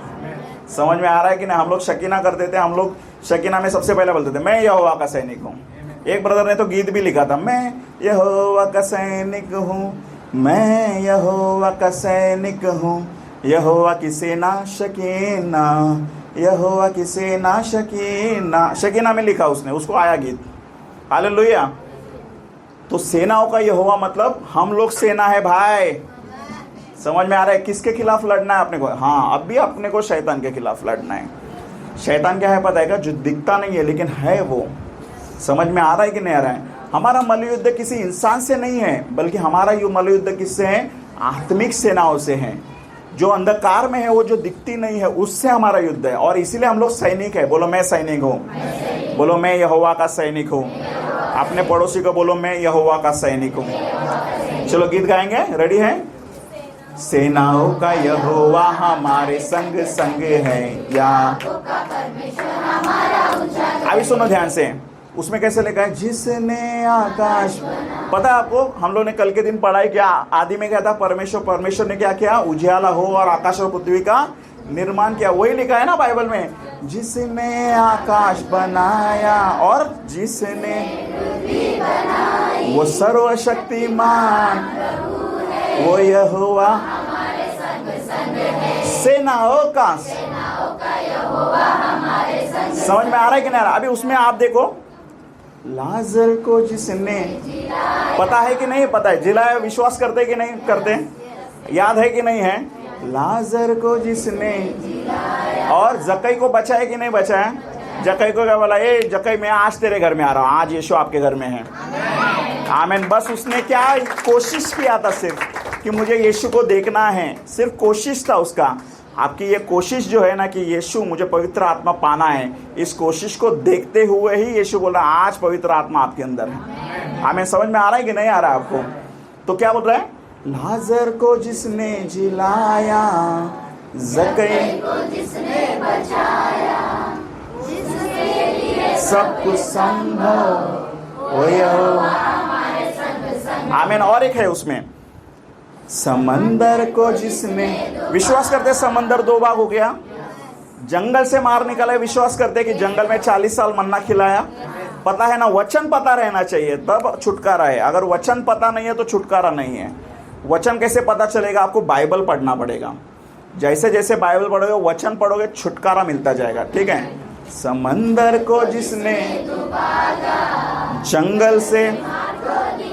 Speaker 1: समझ में आ रहा है कि नहीं? हम लोग शकीना करते थे, हम लोग शकीना में सबसे पहले बोलते थे मैं यहोवा का सैनिक हूँ। एक ब्रदर ने तो गीत भी लिखा था, मैं यहोवा का सैनिक हूँ, मैं यहोवा का सैनिक हूँ, यहोवा की सेना शकीना, यहोवा की सेना शकीना। शकीना में लिखा उसने, उसको आया गीत। हालेलुया। तो सेनाओं का यहोवा मतलब हम लोग सेना है भाई। समझ में आ रहा है? किसके खिलाफ लड़ना है अपने को? हाँ, अब भी अपने को शैतान के खिलाफ लड़ना है। शैतान क्या है पता है क्या? जो दिखता नहीं है लेकिन है वो। समझ में आ रहा है कि नहीं आ रहा है? हमारा मल्लयुद्ध किसी इंसान से नहीं है, बल्कि हमारा ये मल्लयुद्ध किससे है? आत्मिक सेनाओं से है। जो अंधकार में है, वो जो दिखती नहीं है, उससे हमारा युद्ध है। और इसीलिए हम लोग सैनिक है। बोलो मैं सैनिक हूँ, बोलो मैं यहोवा का सैनिक हूँ। अपने पड़ोसी को बोलो मैं यहोवा का सैनिक हूँ। चलो गीत गाएंगे, रेडी है? सेनाओं का यहोवा हमारे संग संग है, या अभी सुनो ध्यान से। उसमें कैसे लिखा है? जिसने आकाश, पता है आपको? हम लोग ने कल के दिन पढ़ाई किया, आदि में क्या था? परमेश्वर ने क्या किया? उजियाला हो और आकाश और पृथ्वी का निर्माण किया। वही लिखा है ना बाइबल में, जिसने आकाश बनाया और जिसने वो सर्वशक्तिमान, वो यहोवा सेनाओं का यहोवा हमारे संग। समझ में आ रहा है कि नहीं आ रहा? अभी उसमें आप देखो, लाजर को जिसने, पता है कि नहीं पता है? जिलाया, विश्वास करते कि नहीं करते? याद है कि नहीं है? लाजर को जिसने, और जक्कई को बचाया कि नहीं बचाया? जक्कई को क्या बोला? ए जक्कई, मैं आज तेरे घर में आ रहा हूँ, आज यीशु आपके घर में है। आमीन। बस उसने क्या कोशिश किया था? सिर्फ कि मुझे यीशु को देखना है, सिर्फ कोशिश था उसका। आपकी ये कोशिश जो है ना कि यीशु, मुझे पवित्र आत्मा पाना है, इस कोशिश को देखते हुए ही यीशु बोला आज पवित्र आत्मा आपके अंदर है। आमीन। समझ में आ रहा है कि नहीं आ रहा है आपको? तो क्या बोल रहा है? लाजर को जिसने जिलाया, ज़कई
Speaker 4: को जिसने बचाया, जिसके लिए
Speaker 1: सब कुछ संभव हो यहोवा
Speaker 4: हमारे संग संग।
Speaker 1: आमीन। और एक है उसमें, समंदर को जिसने, विश्वास करते समंदर दो भाग हो गया, जंगल से मार निकाले, विश्वास करते कि जंगल में 40 साल मन्ना खिलाया। पता है ना, वचन पता रहना चाहिए तब छुटकारा है। अगर वचन पता नहीं है तो छुटकारा नहीं है। वचन कैसे पता चलेगा? आपको बाइबल पढ़ना पड़ेगा। जैसे जैसे बाइबल पढ़ोगे, वचन पढ़ोगे, छुटकारा मिलता जाएगा। ठीक है। समंदर को जिसने जंगल से,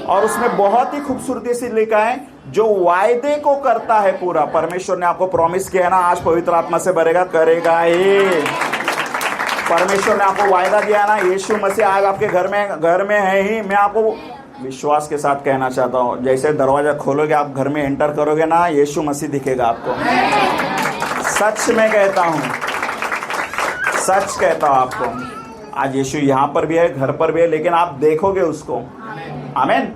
Speaker 1: और उसमें बहुत ही खूबसूरती से लिखा है, जो वायदे को करता है पूरा। परमेश्वर ने आपको प्रॉमिस किया है ना, आज पवित्र आत्मा से भरेगा, करेगा ही। परमेश्वर ने आपको वायदा दिया ना, यीशु मसीह आज आपके घर में है ही। मैं आपको विश्वास के साथ कहना चाहता हूँ, जैसे दरवाजा खोलोगे, आप घर में एंटर करोगे ना, यीशु मसीह दिखेगा आपको। सच में कहता हूँ, सच कहता हूँ आपको। आज यीशु यहाँ पर भी है, घर पर भी है, लेकिन आप देखोगे उसको। आमीन।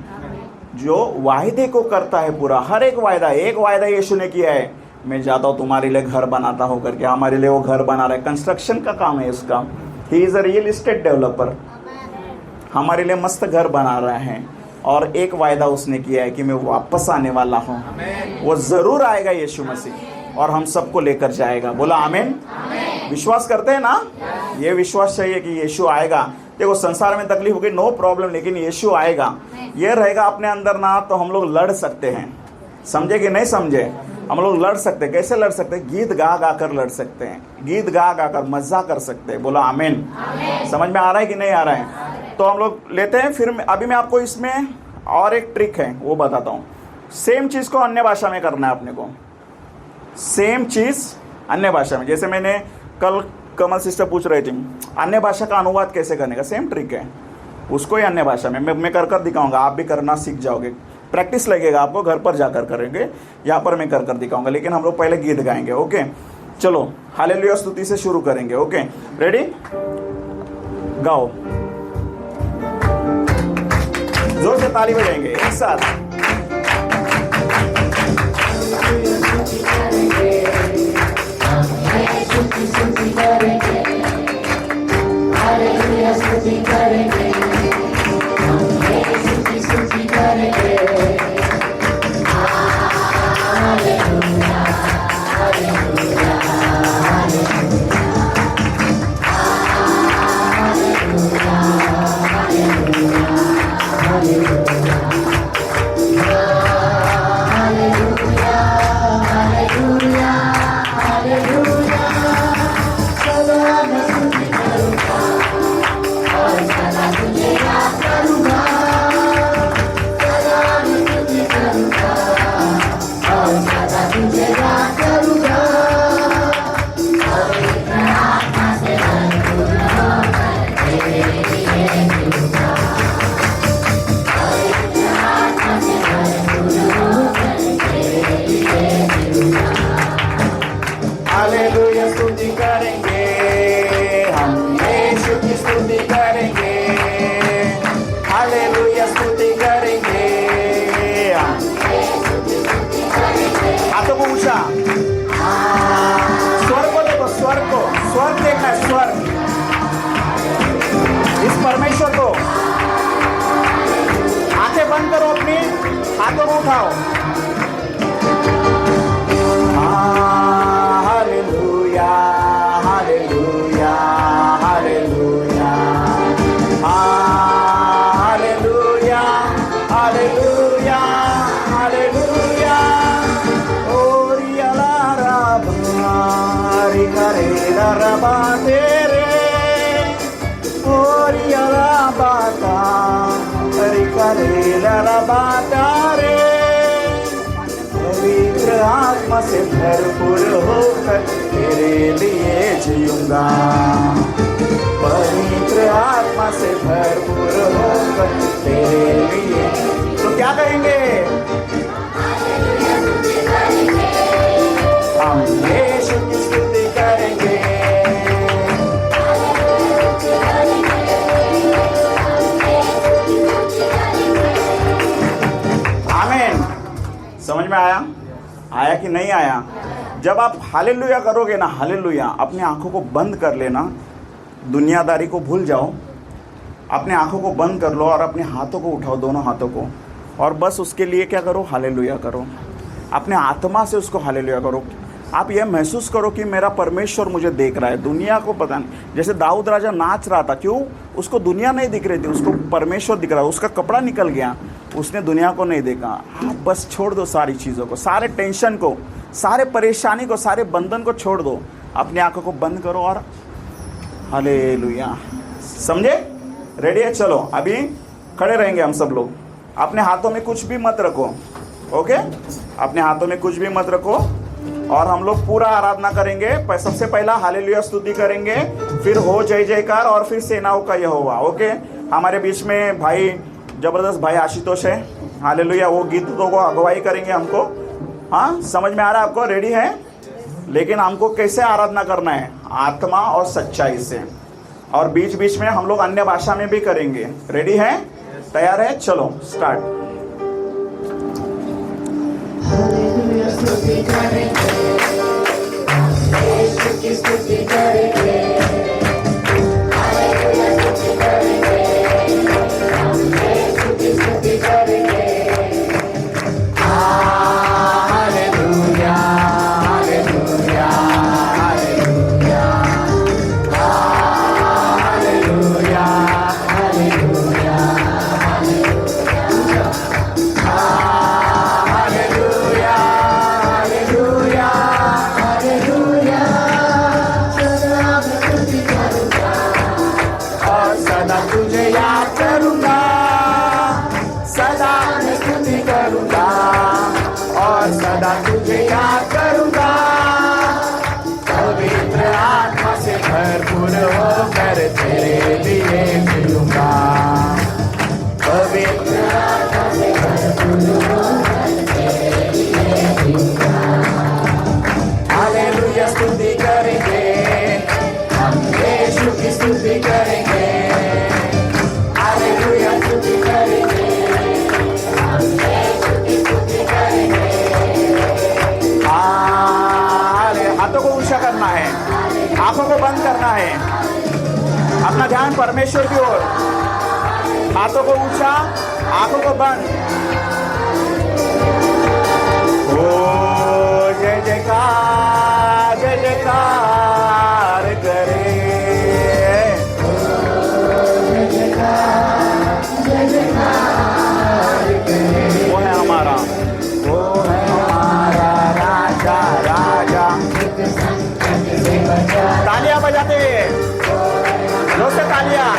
Speaker 1: जो वायदे को करता है पूरा, हर एक वायदा यीशु ने किया है। मैं जाता हूँ तुम्हारे लिए घर बनाता हूँ करके, हमारे लिए वो घर बना रहा है। कंस्ट्रक्शन का काम है उसका। He is a real estate developer. हमारे लिए मस्त घर बना रहा है। और एक वायदा उसने किया है कि मैं वापस आने वाला हूँ। वो जरूर आएगा यीशु मसीह, और हम सबको लेकर जाएगा। बोला आमीन। विश्वास करते हैं ना? ये विश्वास चाहिए कि यीशु आएगा। देखो, संसार में तकलीफ होगी, नो प्रॉब्लम, लेकिन यीशु आएगा। ये रहेगा अपने अंदर ना, तो हम लोग लड़ सकते हैं। समझे कि नहीं समझे? हम लोग लड़ सकते हैं। कैसे लड़ सकते हैं? गीत गा गा कर लड़ सकते हैं। गीत गा गा कर मजा कर सकते हैं। बोला आमीन। समझ में आ रहा है कि नहीं आ रहा है? तो हम लोग लेते हैं। फिर अभी मैं आपको इसमें और एक ट्रिक है वो बताता हूँ। सेम चीज को अन्य भाषा में करना है अपने को। सेम चीज अन्य भाषा में। जैसे मैंने कल कमल सिस्टर पूछ रही थी अन्य भाषा का अनुवाद कैसे करने का, सेम ट्रिक है। उसको ही अन्य भाषा में मैं कर दिखाऊंगा। आप भी करना सीख जाओगे। प्रैक्टिस लगेगा आपको, घर पर जाकर करेंगे। यहाँ पर मैं कर दिखाऊंगा, लेकिन हम लोग पहले गीत गाएंगे। ओके, चलो हालेलुया स्तुति से शुरू करेंगे। Okay, ready? गाओ, जोर से ताली बजाएंगे एक साथ। हालेलुया स्तुति करेंगे हम, यीशु की स्तुति करेंगे। हालेलुया स्तुति करेंगे हम। हाथों को ऊंचा, स्वर को देखो, स्वर देखना है, स्वर। इस परमेश्वर को आंखें बंद करो, अपनी हाथों को उठाओ। Hallelujah hallelujah hallelujah hallelujah hallelujah hallelujah. ओरिया ला बारी करे ला बाते रे, ओरिया ला बाता री करे ला बाता रे। पवित्र आत्मा से भरपूर होकर तेरे लिए जीऊंगा। पवित्र आत्मा से भरपूर होकर तेरे लिए। तो क्या कहेंगे? हम यीशु की स्तुति करेंगे। कि नहीं आया? जब आप हालेलुया करोगे ना, हालेलुया, अपनी आंखों को बंद कर लेना, दुनियादारी को भूल जाओ, अपने आंखों को बंद कर लो और अपने हाथों को उठाओ, दोनों हाथों को, और बस उसके लिए क्या करो? हालेलुया करो। अपने आत्मा से उसको हालेलुया करो। आप यह महसूस करो कि मेरा परमेश्वर मुझे देख रहा है, दुनिया को पता नहीं। जैसे दाऊद राजा नाच रहा था, क्यों? उसको दुनिया नहीं दिख रही थी, उसको परमेश्वर दिख रहा था। उसका कपड़ा निकल गया, उसने दुनिया को नहीं देखा। आप बस छोड़ दो सारी चीज़ों को, सारे टेंशन को, सारे परेशानी को, सारे बंधन को छोड़ दो। अपनी आंखों को बंद करो और हालेलुया। समझे? रेडी है? चलो अभी खड़े रहेंगे हम सब लोग। अपने हाथों में कुछ भी मत रखो, ओके? अपने हाथों में कुछ भी मत रखो और हम लोग पूरा आराधना करेंगे। सबसे पहला हालेलुया स्तुति करेंगे, फिर हो जय जयकार और फिर सेनाओं का यहोवा, ओके? हमारे बीच में भाई जबरदस्त भाई आशुतोष है, हालेलुया, वो गीतों को अगुवाई करेंगे हमको। हाँ, समझ में आ रहा है आपको? रेडी है? लेकिन हमको कैसे आराधना करना है? आत्मा और सच्चाई से, और बीच बीच में हम लोग अन्य भाषा में भी करेंगे। रेडी है? तैयार है? चलो स्टार्ट।
Speaker 4: हालेलुया स्तुति करेंगे, यीशु की स्तुति करेंगे, हालेलुया स्तुति करेंगे, यीशु की स्तुति करेंगे। Hallelujah, hallelujah, hallelujah, hallelujah, hallelujah,
Speaker 1: तुझे याद करूंगा, सदा मैं स्तुति करूंगा और सदा तुझे याद करूंगा। पवित्र आत्मा से भरपूर होकर तेरे लिए मिलूंगा। पवित्र आत्मा से भरपूर होकर तेरे लिए मिलूंगा। हालेलुया स्तुति करेंगे, हम यीशु की स्तुति करेंगे। हाथों को ऊंचा करना है, आंखों को बंद करना है, अपना ध्यान परमेश्वर की ओर। हाथों को ऊंचा, आंखों को बंद। ओ जय जयकार, जय जयकार करे। वो है हमारा, वो है हमारा राजा, राजा। तालियां बजाते हुए, जोर से तालियां।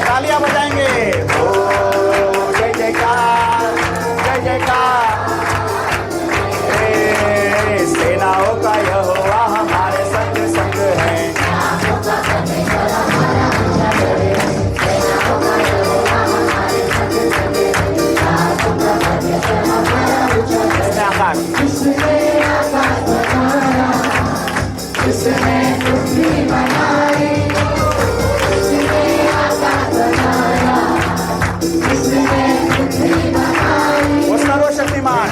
Speaker 1: तालियां बजाएंगे। ओ जय जयकार, जय जयकार। सेनाओं का यहोवा हमारे संग संग है। वो सर्वशक्तिमान।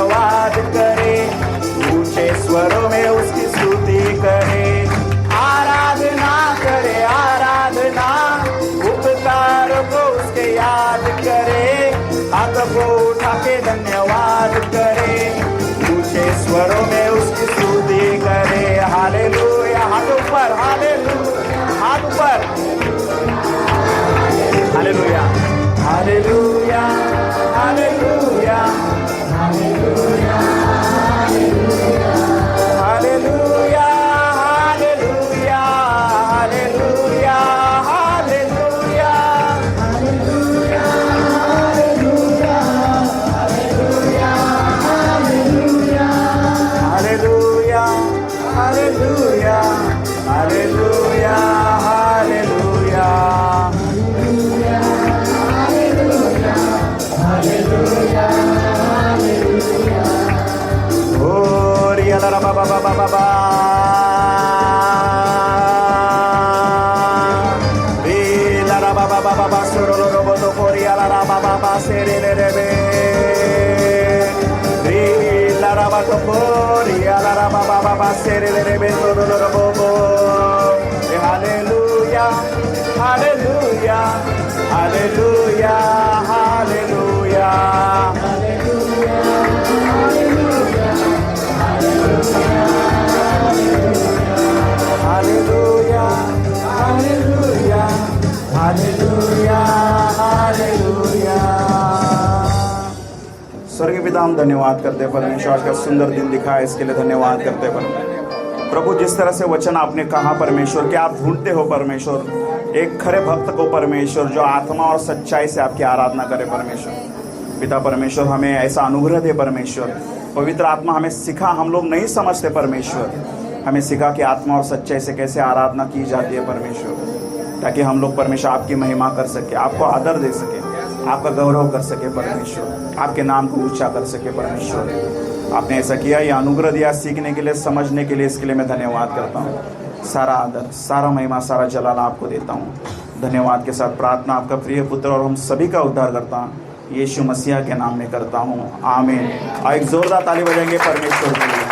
Speaker 1: धन्यवाद करे, ऊंचे स्वरों में उसकी स्तुति करे, आराधना करे, आराधना, उपकारों को उसके याद करे, हाथ को उठा के धन्यवाद करे, ऊंचे स्वरों में उसकी स्तुति करे। हालेलुया, हाथ ऊपर, हालेलुया, हाथ ऊपर, hallelujah, hallelujah, hallelujah, hallelujah, hallelujah, hallelujah, hallelujah, hallelujah, hallelujah, hallelujah, hallelujah, hallelujah, hallelujah. Ora ba ba ba ba ba ba. La ra ba ba ba ba ba soro lo robo to kori la ra ba ba ba sere le re be. La ra ba to kori la ra ba ba ba ba sere le re be to lo robo bo. Hallelujah, hallelujah, hallelujah, hallelujah. Hallelujah, hallelujah, hallelujah, hallelujah. स्वर्गीय पिता, हम धन्यवाद करते हैं परमेश्वर, आज का सुंदर दिन दिखा है, इसके लिए धन्यवाद करते हैं प्रभु। जिस तरह से वचन आपने कहा परमेश्वर कि आप ढूंढते हो परमेश्वर एक खरे भक्त को परमेश्वर, जो आत्मा और सच्चाई से आपकी आराधना करे परमेश्वर। पिता परमेश्वर, हमें ऐसा अनुग्रह दे परमेश्वर। पवित्र आत्मा हमें सिखा, हम लोग नहीं समझते परमेश्वर, हमें सिखा कि आत्मा और सच्चाई से कैसे आराधना की जाती है परमेश्वर, ताकि हम लोग परमेश्वर आपकी महिमा कर सके, आपको आदर दे सके, आपका गौरव कर सके परमेश्वर, आपके नाम को ऊंचा कर सके परमेश्वर। आपने ऐसा किया, ये अनुग्रह दिया सीखने के लिए, समझने के लिए, इसके लिए मैं धन्यवाद करता हूँ। सारा आदर, सारा महिमा, सारा जलाल आपको देता हूँ। धन्यवाद के साथ प्रार्थना आपका प्रिय पुत्र और हम सभी का उद्धार करता हूँ यीशु मसीह के नाम में करता हूँ, आमीन। और एक जोरदार ताली बजाएंगे परमेश्वर के लिए।